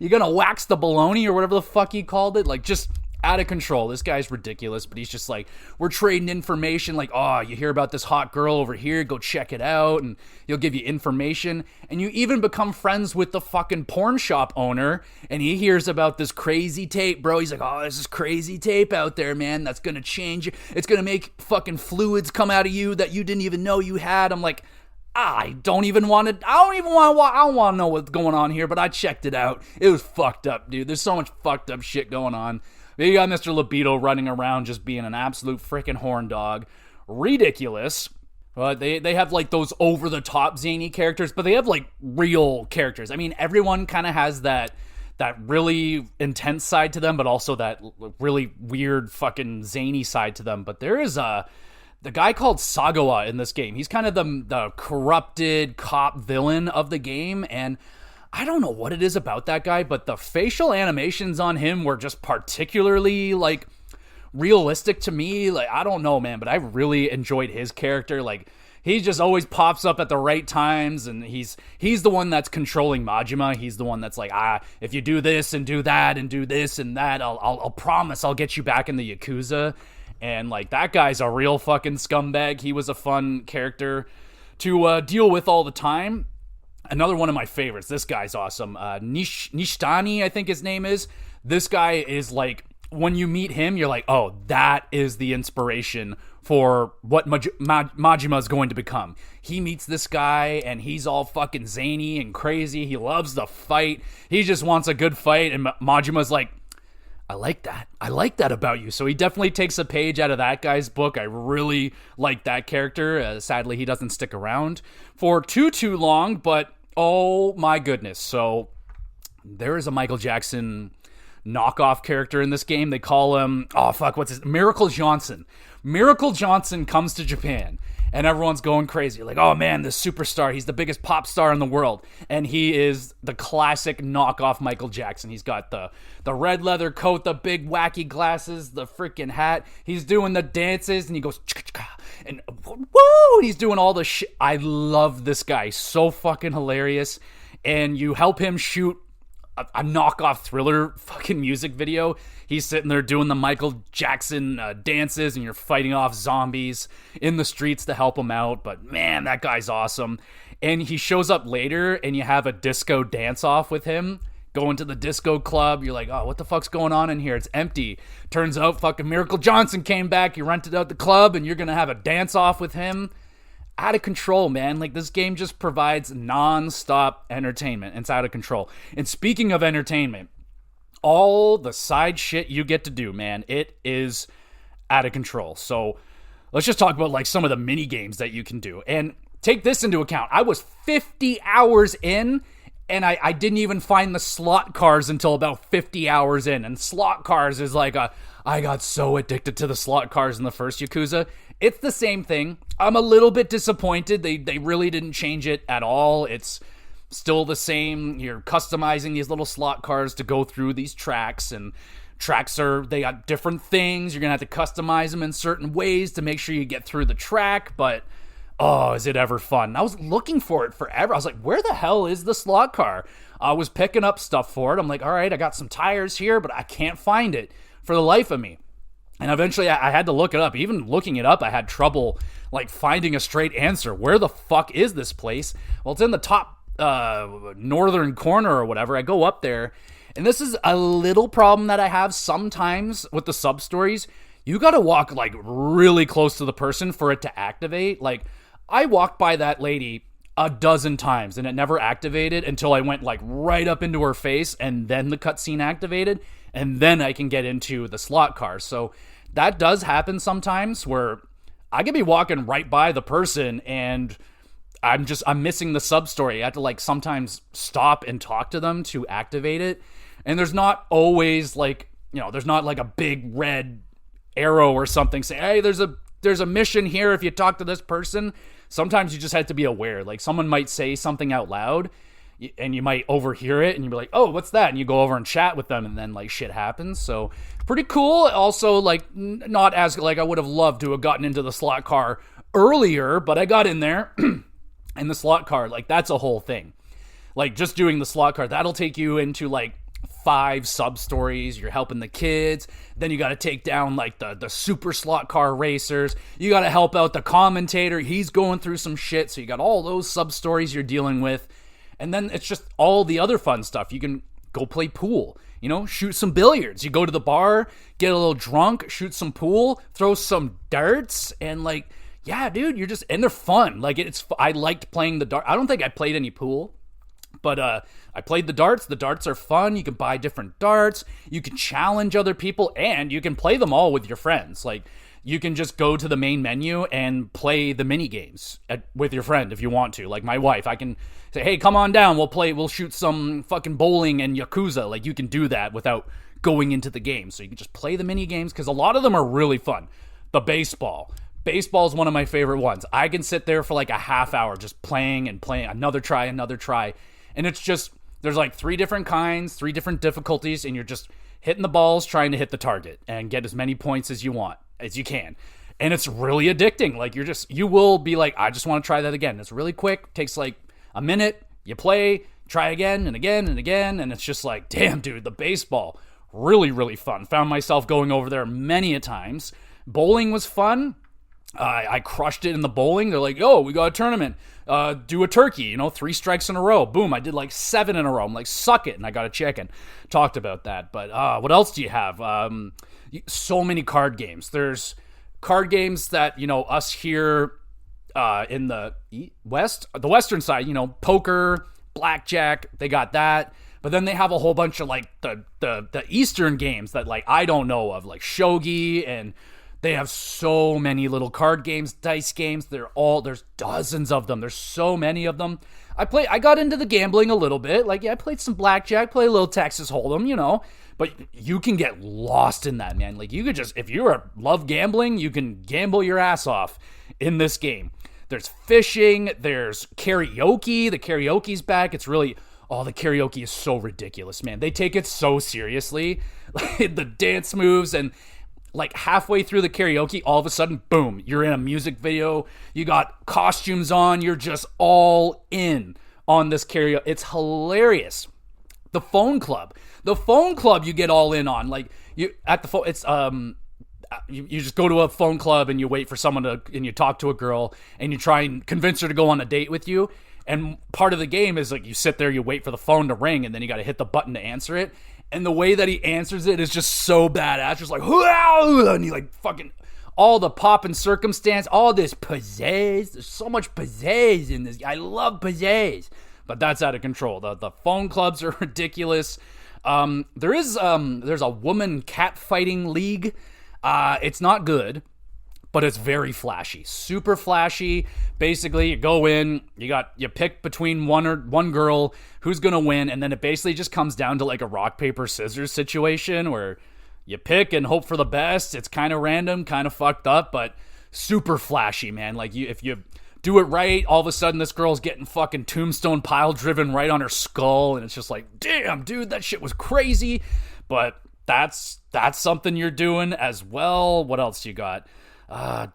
A: gonna wax the baloney or whatever the fuck he called it? Like, just out of control. This guy's ridiculous, but he's just like, we're trading information. Like, oh, you hear about this hot girl over here? Go check it out, and he'll give you information. And you even become friends with the fucking porn shop owner, and he hears about this crazy tape, bro. He's like, oh, there's this crazy tape out there, man. That's gonna change you. It's gonna make fucking fluids come out of you that you didn't even know you had. I'm like, I don't want to know what's going on here, but I checked it out. It was fucked up, dude. There's so much fucked up shit going on. You got Mr. Libido running around just being an absolute freaking horn dog. Ridiculous. But they have like those over-the-top zany characters, but they have like real characters. I mean, everyone kind of has that really intense side to them, but also that really weird fucking zany side to them. But there is the guy called Sagawa in this game. He's kind of the corrupted cop villain of the game, and I don't know what it is about that guy, but the facial animations on him were just particularly, like, realistic to me. Like, I don't know, man, but I really enjoyed his character. Like, he just always pops up at the right times, and he's the one that's controlling Majima. He's the one that's like, if you do this and do that and do this and that, I'll promise I'll get you back in the Yakuza. And, like, that guy's a real fucking scumbag. He was a fun character to deal with all the time. Another one of my favorites. This guy's awesome. Nishtani, I think his name is. This guy is like, when you meet him, you're like, oh, that is the inspiration for what Majima is going to become. He meets this guy, and he's all fucking zany and crazy. He loves the fight. He just wants a good fight, and Majima's like, I like that. I like that about you. So he definitely takes a page out of that guy's book. I really like that character. Sadly, he doesn't stick around for too long, but oh my goodness. So there is a Michael Jackson knockoff character in this game. They call him, Miracle Johnson. Miracle Johnson comes to Japan, and everyone's going crazy. Like, oh man, this superstar, he's the biggest pop star in the world. And he is the classic knockoff Michael Jackson. He's got the red leather coat, the big wacky glasses, the freaking hat. He's doing the dances, and he goes, and woo, he's doing all the shit. I love this guy. So fucking hilarious. And you help him shoot a knockoff Thriller fucking music video. He's sitting there doing the Michael Jackson dances, and you're fighting off zombies in the streets to help him out. But man, that guy's awesome. And he shows up later, and you have a disco dance-off with him. Going to the disco club, you're like, oh, what the fuck's going on in here? It's empty. Turns out fucking Miracle Johnson came back. You rented out the club, and you're gonna have a dance-off with him. Out of control, man. Like, this game just provides non-stop entertainment. It's out of control. And speaking of entertainment, all the side shit you get to do, man, it is out of control. So let's just talk about like some of the mini games that you can do. And take this into account. I was 50 hours in, and I didn't even find the slot cars until about 50 hours in. And slot cars is like I got so addicted to the slot cars in the first Yakuza. It's the same thing. I'm a little bit disappointed. They really didn't change it at all. It's still the same. You're customizing these little slot cars to go through these tracks, and tracks they got different things. You're going to have to customize them in certain ways to make sure you get through the track, but oh, is it ever fun. I was looking for it forever. I was like, where the hell is the slot car? I was picking up stuff for it. I'm like, all right, I got some tires here, but I can't find it for the life of me. And eventually I had to look it up. Even looking it up, I had trouble like finding a straight answer. Where the fuck is this place? Well, it's in the top northern corner or whatever. I go up there, and this is a little problem that I have sometimes with the sub-stories. You gotta walk like really close to the person for it to activate. Like, I walked by that lady a dozen times, and it never activated until I went like right up into her face, and then the cutscene activated, and then I can get into the slot car. So that does happen sometimes where I could be walking right by the person, and I'm missing the sub-story. I have to like sometimes stop and talk to them to activate it. And there's not always like, there's not like a big red arrow or something saying, hey, there's a mission here if you talk to this person. Sometimes you just have to be aware. Like, someone might say something out loud, and you might overhear it and you'd be like, oh, what's that? And you go over and chat with them, and then like shit happens. So pretty cool. Also, like, not as like I would have loved to have gotten into the slot car earlier, but I got in there. And the slot car, like, that's a whole thing. Like, just doing the slot car, that'll take you into like 5 sub-stories. You're helping the kids. Then you got to take down like the super slot car racers. You got to help out the commentator. He's going through some shit. So you got all those sub-stories you're dealing with. And then it's just all the other fun stuff. You can go play pool, shoot some billiards. You go to the bar, get a little drunk, shoot some pool, throw some darts, and like, yeah, dude, and they're fun. Like, I liked playing the dart. I don't think I played any pool, but I played the darts. The darts are fun. You can buy different darts. You can challenge other people, and you can play them all with your friends. Like, you can just go to the main menu and play the mini games with your friend if you want to. Like my wife, I can say, hey, come on down. We'll shoot some fucking bowling and Yakuza. Like, you can do that without going into the game. So you can just play the mini games, because a lot of them are really fun. The baseball. Baseball is one of my favorite ones. I can sit there for like a half hour just playing and playing, another try. And it's just, there's like 3 different kinds, 3 different difficulties, and you're just hitting the balls, trying to hit the target and get as many points as you can. And it's really addicting. Like, you will be like, I just want to try that again. It's really quick, takes like a minute, you play, try again and again and again, and it's just like, damn, dude, the baseball, really, really fun. Found myself going over there many a times. Bowling was fun. I crushed it in the bowling. They're like, oh, we got a tournament. Do a turkey, 3 strikes in a row. Boom, I did like 7 in a row. I'm like, suck it. And I got a chicken. Talked about that. But what else do you have? So many card games. There's card games that, us here in the the western side, poker, blackjack, they got that. But then they have a whole bunch of like the eastern games that like I don't know of, like shogi, and they have so many little card games, dice games. There's dozens of them. There's so many of them. I got into the gambling a little bit. Like, yeah, I played some blackjack, play a little Texas Hold'em, but you can get lost in that, man. Like, you could just, if you love gambling, you can gamble your ass off in this game. There's fishing, there's karaoke. The karaoke's back. It's really, the karaoke is so ridiculous, man. They take it so seriously. Like, the dance moves, and like halfway through the karaoke, all of a sudden, boom, you're in a music video. You got costumes on. You're just all in on this karaoke. It's hilarious. The phone club, you get all in on. Like, you at the phone, it's you just go to a phone club and you wait for someone and you talk to a girl and you try and convince her to go on a date with you. And part of the game is like, you sit there, you wait for the phone to ring, and then you got to hit the button to answer it. And the way that he answers it is just so badass. Just like, and he like fucking, all the pop and circumstance, all this pizzazz. There's so much pizzazz in this. I love pizzazz. But that's out of control. The phone clubs are ridiculous. There's a woman catfighting league. It's not good, but it's very flashy. Super flashy. Basically, you go in, you pick between one girl who's gonna win, and then it basically just comes down to like a rock, paper, scissors situation where you pick and hope for the best. It's kind of random, kind of fucked up, but super flashy, man. Like, if you do it right, all of a sudden this girl's getting fucking tombstone pile driven right on her skull, and it's just like, damn, dude, that shit was crazy. But that's something you're doing as well. What else you got?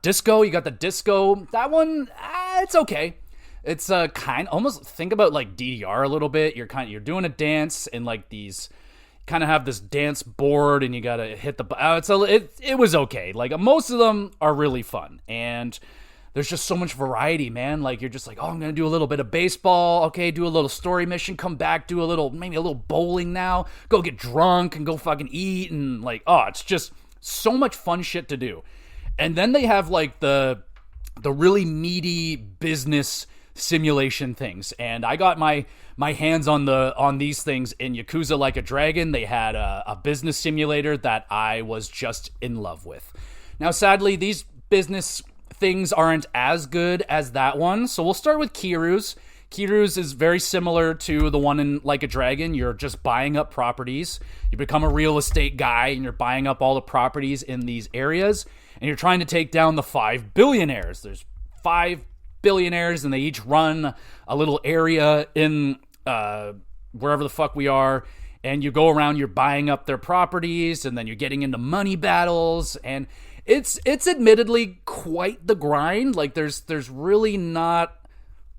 A: Disco, you got the disco. That one, it's okay. It's almost think about like DDR a little bit. You're doing a dance, and like these kind of have this dance board, and you gotta hit the. It was okay. Like, most of them are really fun, and there's just so much variety, man. Like, you're just like, oh, I'm gonna do a little bit of baseball. Okay, do a little story mission. Come back, do maybe a little bowling now. Go get drunk and go fucking eat, and like, it's just so much fun shit to do. And then they have like the really meaty business simulation things. And I got my hands on these things in Yakuza Like a Dragon. They had a business simulator that I was just in love with. Now, sadly, these business things aren't as good as that one. So we'll start with Kiru's. Kiru's is very similar to the one in Like a Dragon. You're just buying up properties. You become a real estate guy, and you're buying up all the properties in these areas, and you're trying to take down the 5 billionaires. There's 5 billionaires, and they each run a little area in wherever the fuck we are, and you go around, you're buying up their properties, and then you're getting into money battles, and it's admittedly quite the grind. Like, there's really not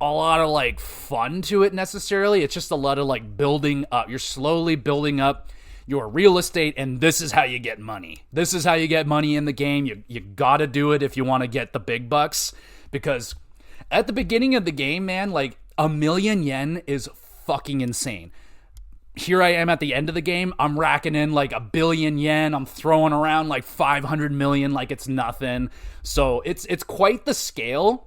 A: a lot of, like, fun to it necessarily. It's just a lot of, like, building up. You're slowly building up your real estate, and this is how you get money. This is how you get money in the game. You gotta do it if you want to get the big bucks, because at the beginning of the game, man, like, 1,000,000 yen is fucking insane. Here I am at the end of the game. I'm racking in like 1,000,000,000 yen. I'm throwing around like 500 million like it's nothing. So it's quite the scale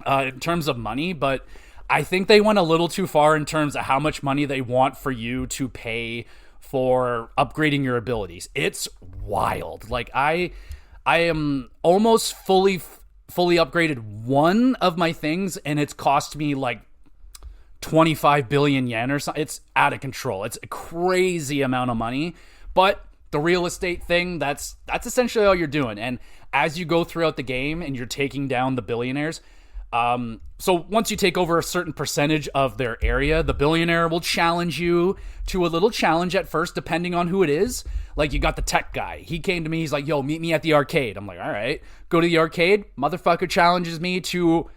A: in terms of money, but I think they went a little too far in terms of how much money they want for you to pay for upgrading your abilities. It's wild. Like, I am almost fully upgraded one of my things, and it's cost me like 25 billion yen or something. It's out of control. It's a crazy amount of money. But the real estate thing, that's essentially all you're doing. And as you go throughout the game and you're taking down the billionaires, so once you take over a certain percentage of their area, the billionaire will challenge you to a little challenge at first, depending on who it is. Like, you got the tech guy. He came to me. He's like, yo, meet me at the arcade. I'm like, all right. Go to the arcade. Motherfucker challenges me to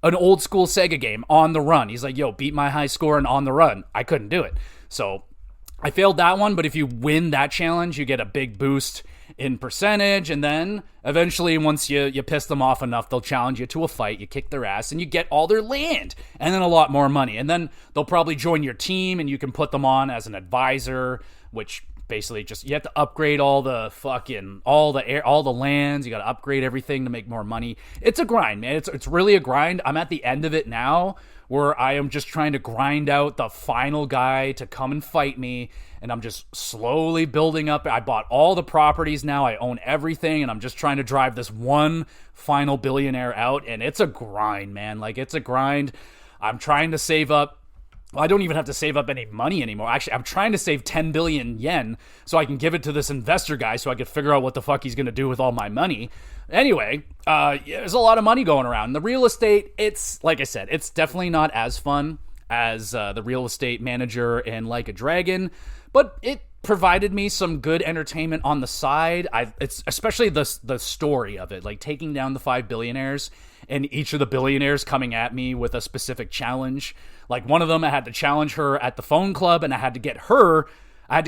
A: an old school Sega game, On the Run. He's like, yo, beat my high score in On the Run. I couldn't do it. So I failed that one, but if you win that challenge, you get a big boost in percentage, and then eventually once you piss them off enough, they'll challenge you to a fight, you kick their ass, and you get all their land, and then a lot more money, and then they'll probably join your team, and you can put them on as an advisor, which basically just, you have to upgrade all the lands, you gotta upgrade everything to make more money. It's a grind, man. It's really a grind. I'm at the end of it now, where I am just trying to grind out the final guy to come and fight me, and I'm just slowly building up. I bought all the properties now, I own everything, and I'm just trying to drive this one final billionaire out, and it's a grind, man. Like, it's a grind. I'm trying to save up. Well, I don't even have to save up any money anymore. Actually, I'm trying to save 10 billion yen so I can give it to this investor guy so I can figure out what the fuck he's going to do with all my money. Anyway, there's a lot of money going around. The real estate, it's, like I said, it's definitely not as fun as the real estate manager in Like a Dragon, but it provided me some good entertainment on the side. It's especially the story of it, like taking down the 5 billionaires and each of the billionaires coming at me with a specific challenge. Like, one of them, I had to challenge her at the phone club, and I had to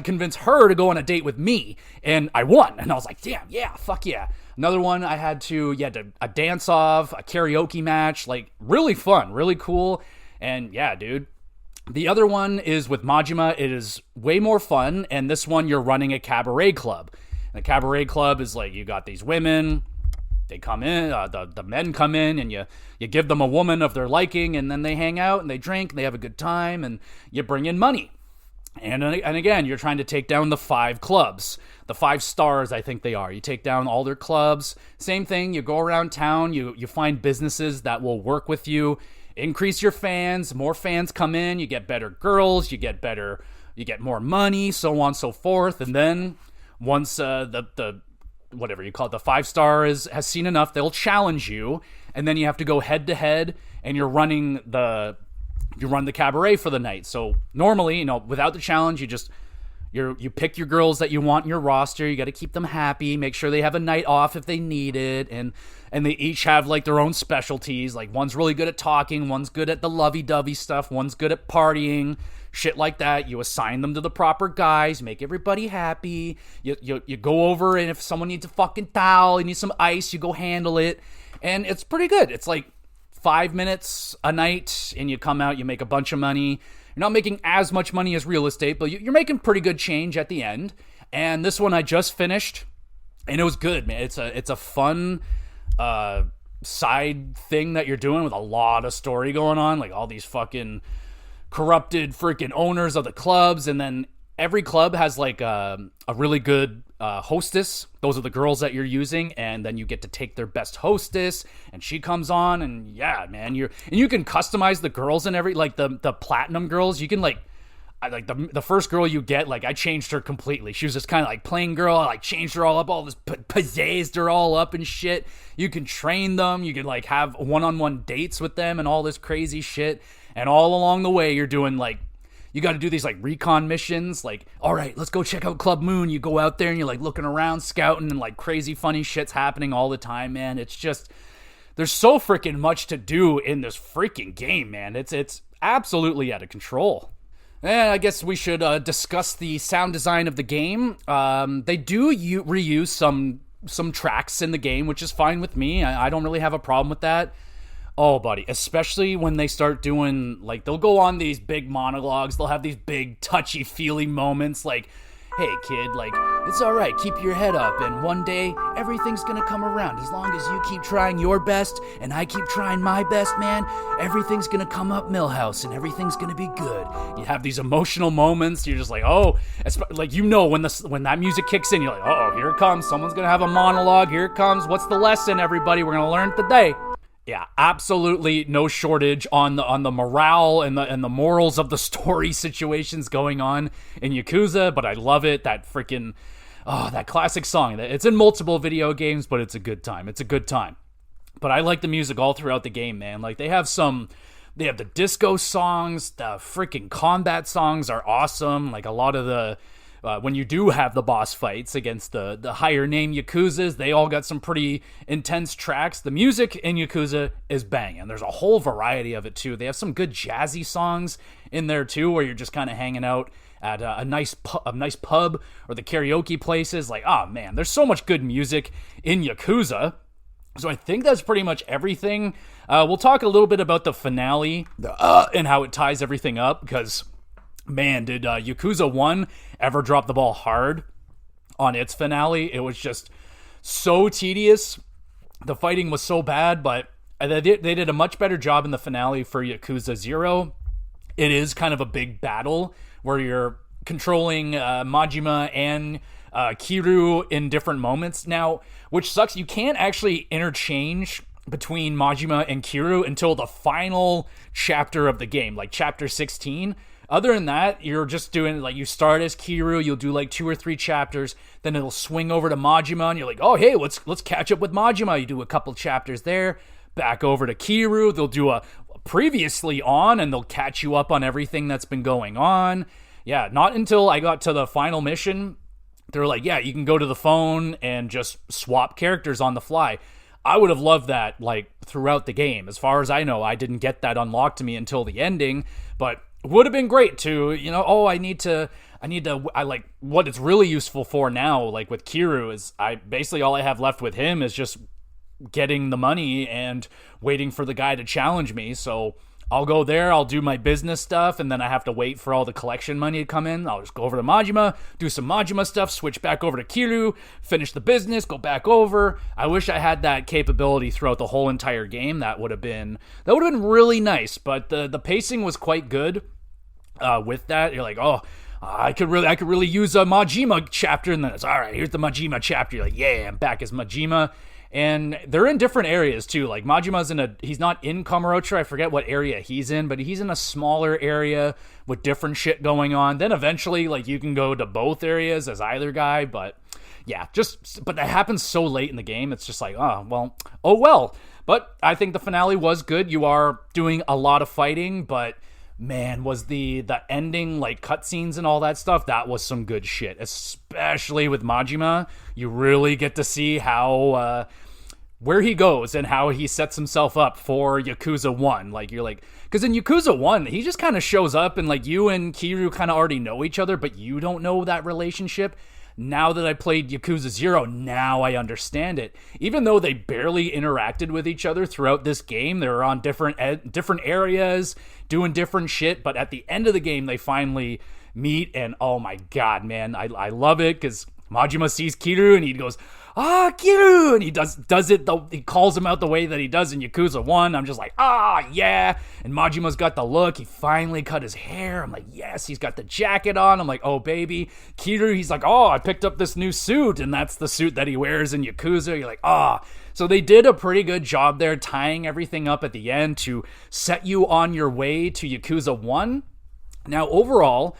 A: convince her to go on a date with me, and I won. And I was like, damn, yeah, fuck yeah. Another one, I had to a dance off, a karaoke match, like, really fun, really cool. And yeah, dude. The other one is with Majima. It is way more fun, and this one, you're running a cabaret club. And the cabaret club is like, you got these women, they come in, the men come in, and you give them a woman of their liking, and then they hang out, and they drink, and they have a good time, and you bring in money. And again, you're trying to take down the 5 clubs. The 5 stars, I think they are. You take down all their clubs. Same thing, you go around town, you find businesses that will work with you, increase your fans, more fans come in, you get better girls, you get more money, so on and so forth. And then once the whatever you call it, the 5-star has seen enough, they'll challenge you, and then you have to go head to head, and you run the cabaret for the night. So normally, without the challenge, you pick your girls that you want in your roster. You got to keep them happy, make sure they have a night off if they need it, and they each have like their own specialties. Like, one's really good at talking, one's good at the lovey-dovey stuff, one's good at partying, shit like that. You assign them to the proper guys, make everybody happy. You go over, and if someone needs a fucking towel, you need some ice, you go handle it, and it's pretty good. It's like 5 minutes a night, and you come out, you make a bunch of money. You're not making as much money as real estate, but you're making pretty good change at the end. And this one I just finished, and it was good, man. It's a fun side thing that you're doing with a lot of story going on, like all these fucking corrupted freaking owners of the clubs, and then every club has like a really good hostess. Those are the girls that you're using, and then you get to take their best hostess, and she comes on, and yeah, man, you can customize the girls and like the platinum girls. You can like the first girl you get, like, I changed her completely. She was just kind of like plain girl. I like changed her all up, all this pizzazed her all up and shit. You can train them. You can like have one-on-one dates with them and all this crazy shit. And all along the way, you're doing like you got to do these like recon missions. Like, all right, let's go check out Club Moon. You go out there and you're like looking around, scouting, and like crazy funny shit's happening all the time, man. It's just, there's so freaking much to do in this freaking game, man. It's absolutely out of control. And I guess we should discuss the sound design of the game. They do reuse some tracks in the game, which is fine with me. I don't really have a problem with that. Oh, buddy, especially when they start doing, like, they'll go on these big monologues. They'll have these big touchy-feely moments like, hey, kid, like, it's all right. Keep your head up, and one day, everything's going to come around. As long as you keep trying your best, and I keep trying my best, man, everything's going to come up Millhouse, and everything's going to be good. You have these emotional moments. You're just like, oh, like, you know, when that music kicks in, you're like, uh-oh, here it comes. Someone's going to have a monologue. Here it comes. What's the lesson, everybody? We're going to learn today. Yeah, absolutely no shortage on the morale and the morals of the story situations going on in Yakuza, but I love it. That freaking, that classic song. It's in multiple video games, but it's a good time. It's a good time. But I like the music all throughout the game, man. Like, they have the disco songs, the freaking combat songs are awesome. Like, a lot of the, when you do have the boss fights against the higher name Yakuzas, they all got some pretty intense tracks. The music in Yakuza is banging. There's a whole variety of it too. They have some good jazzy songs in there too, where you're just kind of hanging out at a nice pub or the karaoke places. Like, oh man, there's so much good music in Yakuza. So I think that's pretty much everything. We'll talk a little bit about the finale and how it ties everything up, because man, did Yakuza 1 ever drop the ball hard on its finale. It was just so tedious. The fighting was so bad, but they did a much better job in the finale for Yakuza 0. It is kind of a big battle where you're controlling Majima and Kiryu in different moments. Now, which sucks, you can't actually interchange between Majima and Kiryu until the final chapter of the game, like chapter 16. Other than that, you're just doing, like, you start as Kiryu, you'll do like 2 or 3 chapters, then it'll swing over to Majima, and you're like, oh, hey, let's catch up with Majima. You do a couple chapters there, back over to Kiryu, they'll do a previously on, and they'll catch you up on everything that's been going on. Yeah, not until I got to the final mission, they're like, yeah, you can go to the phone and just swap characters on the fly. I would have loved that, like, throughout the game. As far as I know, I didn't get that unlocked to me until the ending, but would have been great to, you know, I like, what it's really useful for now, like with Kiryu, is basically all I have left with him is just getting the money and waiting for the guy to challenge me. So I'll go there, I'll do my business stuff, and then I have to wait for all the collection money to come in. I'll just go over to Majima, do some Majima stuff, switch back over to Kiryu, finish the business, go back over. I wish I had that capability throughout the whole entire game. That would have been really nice, but the pacing was quite good. With that, you're like, oh, I could really use a Majima chapter, and then it's all right, here's the Majima chapter. You're like, yeah, I'm back as Majima. And they're in different areas too. Like, Majima's he's not in Kamurocho. I forget what area he's in, but he's in a smaller area with different shit going on. Then eventually, like, you can go to both areas as either guy, but yeah, but that happens so late in the game. It's just like, oh well. But I think the finale was good. You are doing a lot of fighting, but man, was the ending, like cutscenes and all that stuff, that was some good shit. Especially with Majima, you really get to see how where he goes and how he sets himself up for Yakuza 1. Like, you're like, because in Yakuza 1, he just kind of shows up and like you and Kiryu kind of already know each other, but you don't know that relationship. Now that I played Yakuza 0, now I understand it. Even though they barely interacted with each other throughout this game, they were on different areas, doing different shit, but at the end of the game, they finally meet, and oh my god, man, I love it, because Majima sees Kiryu, and he goes, Kiryu, and he does it, he calls him out the way that he does in Yakuza 1. I'm just like, yeah, and Majima's got the look, he finally cut his hair, I'm like, yes, he's got the jacket on, I'm like, oh baby. Kiryu, he's like, I picked up this new suit, and that's the suit that he wears in Yakuza. You're like, So they did a pretty good job there tying everything up at the end to set you on your way to Yakuza 1. Now, overall,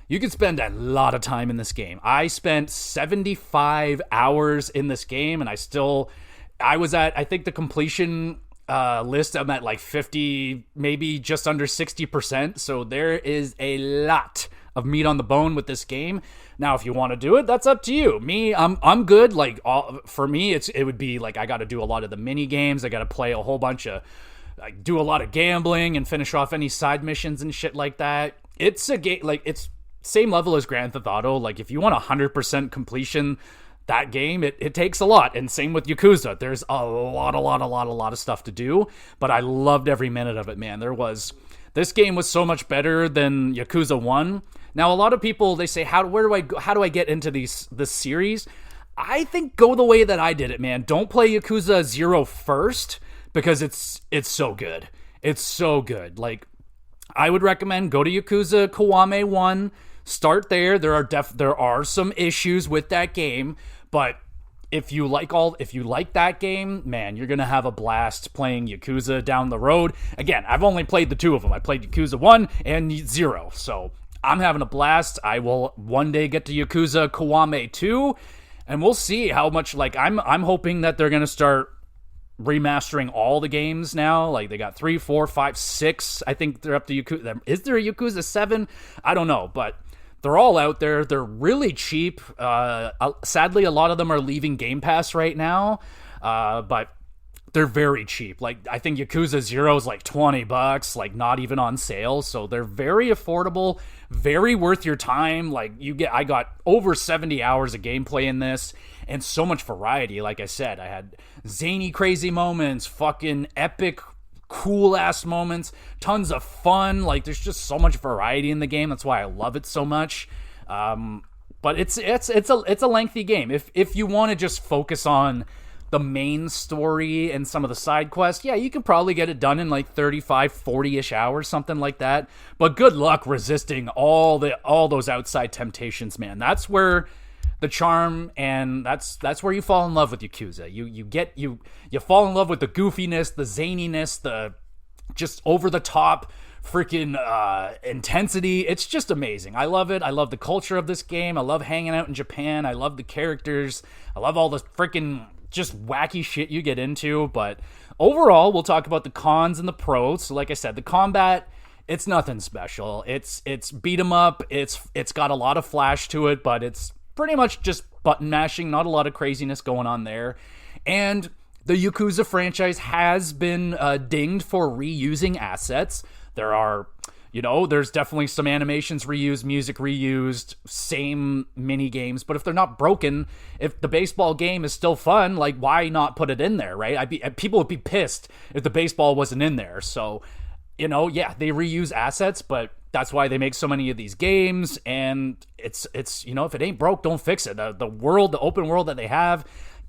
A: you can spend a lot of time in this game. I spent 75 hours in this game, and I was at, I think the completion list, I'm at like 50, maybe just under 60%. So there is a lot of meat on the bone with this game. Now, if you want to do it, that's up to you. Me, I'm good. Like, for me, it would be like I got to do a lot of the mini games. I got to play a whole bunch of, like, do a lot of gambling and finish off any side missions and shit like that. It's a game, like, it's same level as Grand Theft Auto. Like, if you want 100% completion, that game, it takes a lot. And same with Yakuza. There's a lot of stuff to do. But I loved every minute of it, man. This game was so much better than Yakuza 1. Now, a lot of people, they say, how do I get into this series? I think go the way that I did it, man. Don't play Yakuza 0 first, because it's so good. It's so good. Like, I would recommend go to Yakuza Kiwame 1, start there. There are some issues with that game, but if you like that game, man, you're gonna have a blast playing Yakuza down the road. Again, I've only played the two of them. I played Yakuza 1 and 0, so I'm having a blast. I will one day get to Yakuza Kiwame 2, and we'll see how much, like, I'm hoping that they're gonna start remastering all the games now. Like, they got 3, 4, 5, 6. I think they're up to Yakuza. Is there a Yakuza 7? I don't know, but they're all out there. They're really cheap. Sadly, a lot of them are leaving Game Pass right now, but they're very cheap. Like, I think Yakuza 0 is like $20, like not even on sale. So they're very affordable, very worth your time. Like, I got over 70 hours of gameplay in this, and so much variety. Like I said, I had zany, crazy moments, fucking epic, cool ass moments, tons of fun. Like, there's just so much variety in the game. That's why I love it so much. But it's a lengthy game. If you want to just focus on the main story and some of the side quests, yeah, you could probably get it done in like 35, 40-ish hours, something like that. But good luck resisting all those outside temptations, man. That's where the charm, and that's where you fall in love with Yakuza. You fall in love with the goofiness, the zaniness, the just over the top freaking intensity. It's just amazing. I love it. I love the culture of this game. I love hanging out in Japan. I love the characters. I love all the freaking just wacky shit you get into. But overall, we'll talk about the cons and the pros. So like I said, the combat, it's nothing special. It's beat 'em up. It's got a lot of flash to it, but it's pretty much just button mashing. Not a lot of craziness going on there. And the Yakuza franchise has been dinged for reusing assets. There's definitely some animations reused, music reused, same mini games. But if they're not broken, if the baseball game is still fun, like, why not put it in there, right? People would be pissed if the baseball wasn't in there. So, yeah, they reuse assets, but that's why they make so many of these games. And it's if it ain't broke, don't fix it. The open world that they have,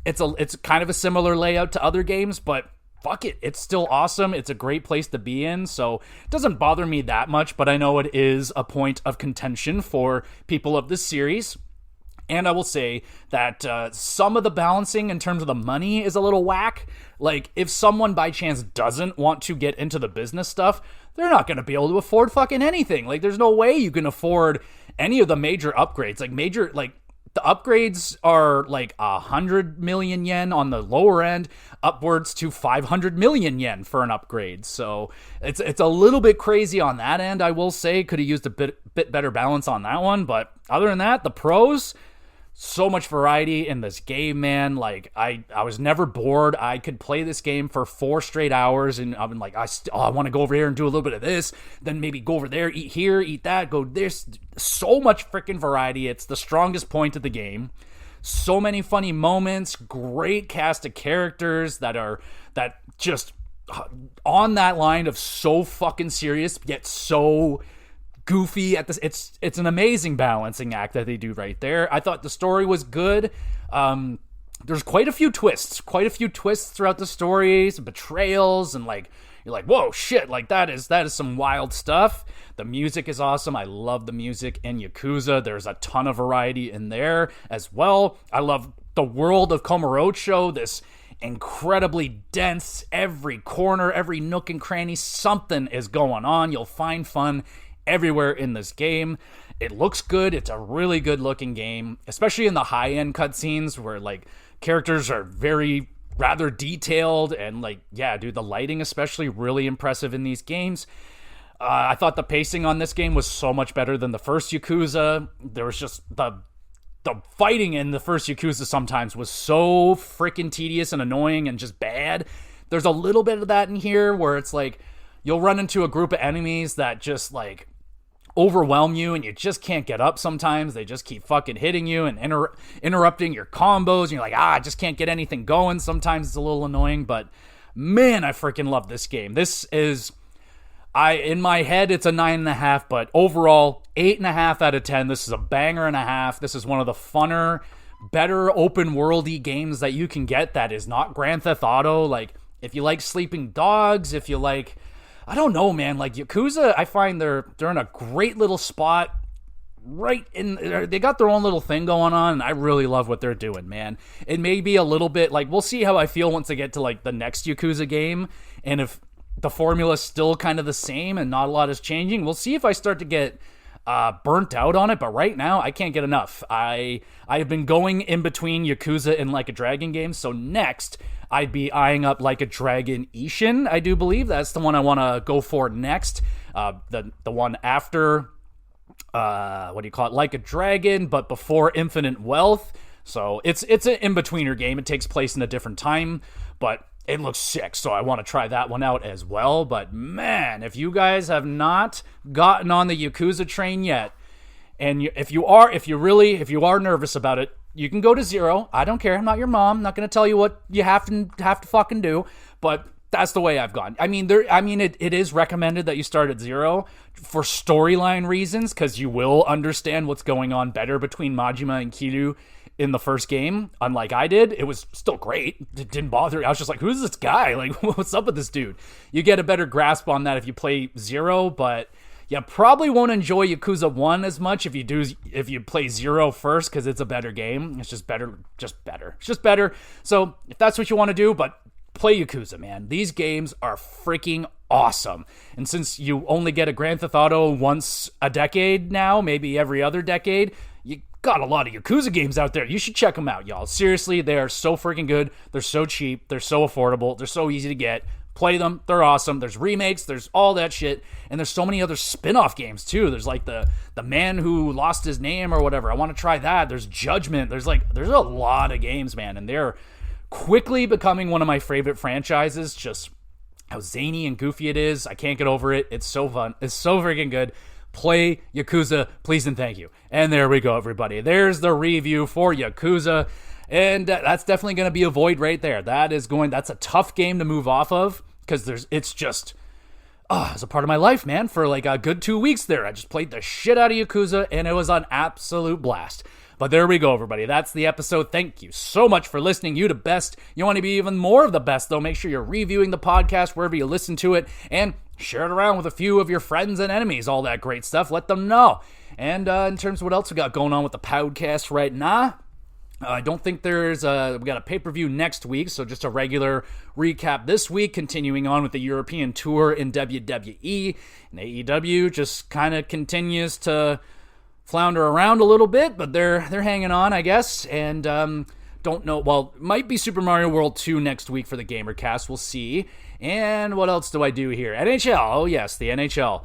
A: it's kind of a similar layout to other games, but fuck it, it's still awesome. It's a great place to be in, so it doesn't bother me that much, but I know it is a point of contention for people of this series. And I will say that some of the balancing in terms of the money is a little whack. Like, if someone by chance doesn't want to get into the business stuff, they're not going to be able to afford fucking anything. Like, there's no way you can afford any of the major upgrades. The upgrades are like 100 million yen on the lower end, upwards to 500 million yen for an upgrade. So it's a little bit crazy on that end, I will say. Could have used a bit better balance on that one. But other than that, the pros, so much variety in this game, man. Like, I was never bored. I could play this game for 4 straight hours, and I've been like, I want to go over here and do a little bit of this, then maybe go over there, eat here, eat that, go this. So much freaking variety. It's the strongest point of the game. So many funny moments, great cast of characters that just on that line of so fucking serious yet so goofy at this. It's an amazing balancing act that they do right there. I thought the story was good. There's quite a few twists throughout the story, some betrayals, and like, you're like, whoa, shit, like that is some wild stuff. The music is awesome. I love the music in Yakuza. There's a ton of variety in there as well. I love the world of Kamurocho, this incredibly dense, every corner, every nook and cranny, something is going on. You'll find fun everywhere in this game. It looks good. It's a really good looking game, especially in the high-end cutscenes where, like, characters are very rather detailed, and like, yeah, dude, the lighting especially really impressive in these games. I thought the pacing on this game was so much better than the first Yakuza. There was just the fighting in the first Yakuza sometimes was so freaking tedious and annoying and just bad. There's a little bit of that in here where it's like you'll run into a group of enemies that just like overwhelm you and you just can't get up sometimes. They just keep fucking hitting you and interrupting your combos, and you're like, I just can't get anything going. Sometimes it's a little annoying, but man, I freaking love this game. This is, in my head, it's a 9.5, but overall, 8.5 out of 10. This is a banger and a half. This is one of the funner, better open worldy games that you can get that is not Grand Theft Auto. Like, if you like sleeping dogs, if you like, I don't know, man, like Yakuza, I find they're in a great little spot right in, they got their own little thing going on, and I really love what they're doing, man. It may be a little bit, like, we'll see how I feel once I get to, like, the next Yakuza game, and if the formula is still kind of the same and not a lot is changing, we'll see if I start to get burnt out on it, but right now, I can't get enough. I have been going in between Yakuza and Like a Dragon games, so next, I'd be eyeing up Like a Dragon Ishin, I do believe. That's the one I want to go for next. The one after, Like a Dragon, but before Infinite Wealth. So it's an in-betweener game. It takes place in a different time, but it looks sick, so I want to try that one out as well. But man, if you guys have not gotten on the Yakuza train yet, and if you are nervous about it, you can go to 0. I don't care. I'm not your mom. I'm not going to tell you what you have to fucking do. But that's the way I've gone. I mean, it is recommended that you start at 0 for storyline reasons, because you will understand what's going on better between Majima and Kiryu in the first game. Unlike I did, it was still great. It didn't bother me. I was just like, who's this guy? Like, what's up with this dude? You get a better grasp on that if you play 0, but you probably won't enjoy Yakuza 1 as much if you play 0 first, because it's a better game. It's just better. It's just better. So if that's what you want to do, but play Yakuza, man. These games are freaking awesome. And since you only get a Grand Theft Auto once a decade now, maybe every other decade, you got a lot of Yakuza games out there. You should check them out, y'all. Seriously, they are so freaking good. They're so cheap. They're so affordable. They're so easy to get. Play them. They're awesome. There's remakes. There's all that shit. And there's so many other spin-off games, too. There's like the man who lost his name or whatever. I want to try that. There's Judgment. There's a lot of games, man. And they're quickly becoming one of my favorite franchises. Just how zany and goofy it is. I can't get over it. It's so fun. It's so freaking good. Play Yakuza, please and thank you. And there we go, everybody. There's the review for Yakuza. And that's definitely going to be a void right there. That's a tough game to move off of, because it's a part of my life, man. For like a good 2 weeks there, I just played the shit out of Yakuza, and it was an absolute blast. But there we go, everybody. That's the episode. Thank you so much for listening. You the best. You want to be even more of the best, though, make sure you're reviewing the podcast wherever you listen to it, and share it around with a few of your friends and enemies, all that great stuff. Let them know. And in terms of what else we got going on with the podcast right now, I don't think we got a pay-per-view next week, so just a regular recap this week, continuing on with the European tour in WWE. And AEW just kind of continues to flounder around a little bit, but they're hanging on, I guess. And don't know, well, might be Super Mario World 2 next week for the GamerCast. We'll see. And what else do I do here? NHL. Oh, yes, the NHL.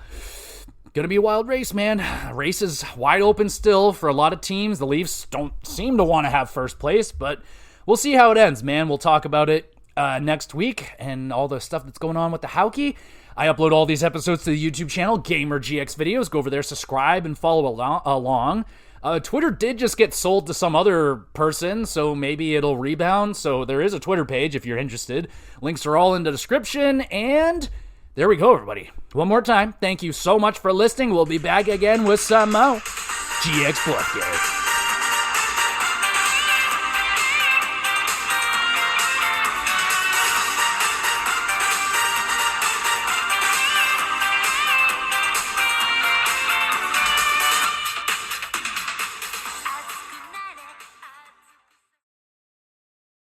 A: Gonna be a wild race, man. Race is wide open still for a lot of teams. The Leafs don't seem to want to have first place, but we'll see how it ends, man. We'll talk about it next week and all the stuff that's going on with the hockey. I upload all these episodes to the YouTube channel, GamerGX Videos. Go over there, subscribe, and follow along. Twitter did just get sold to some other person, so maybe it'll rebound. So there is a Twitter page if you're interested. Links are all in the description, and there we go, everybody. One more time, thank you so much for listening. We'll be back again with some more GX Blood Game.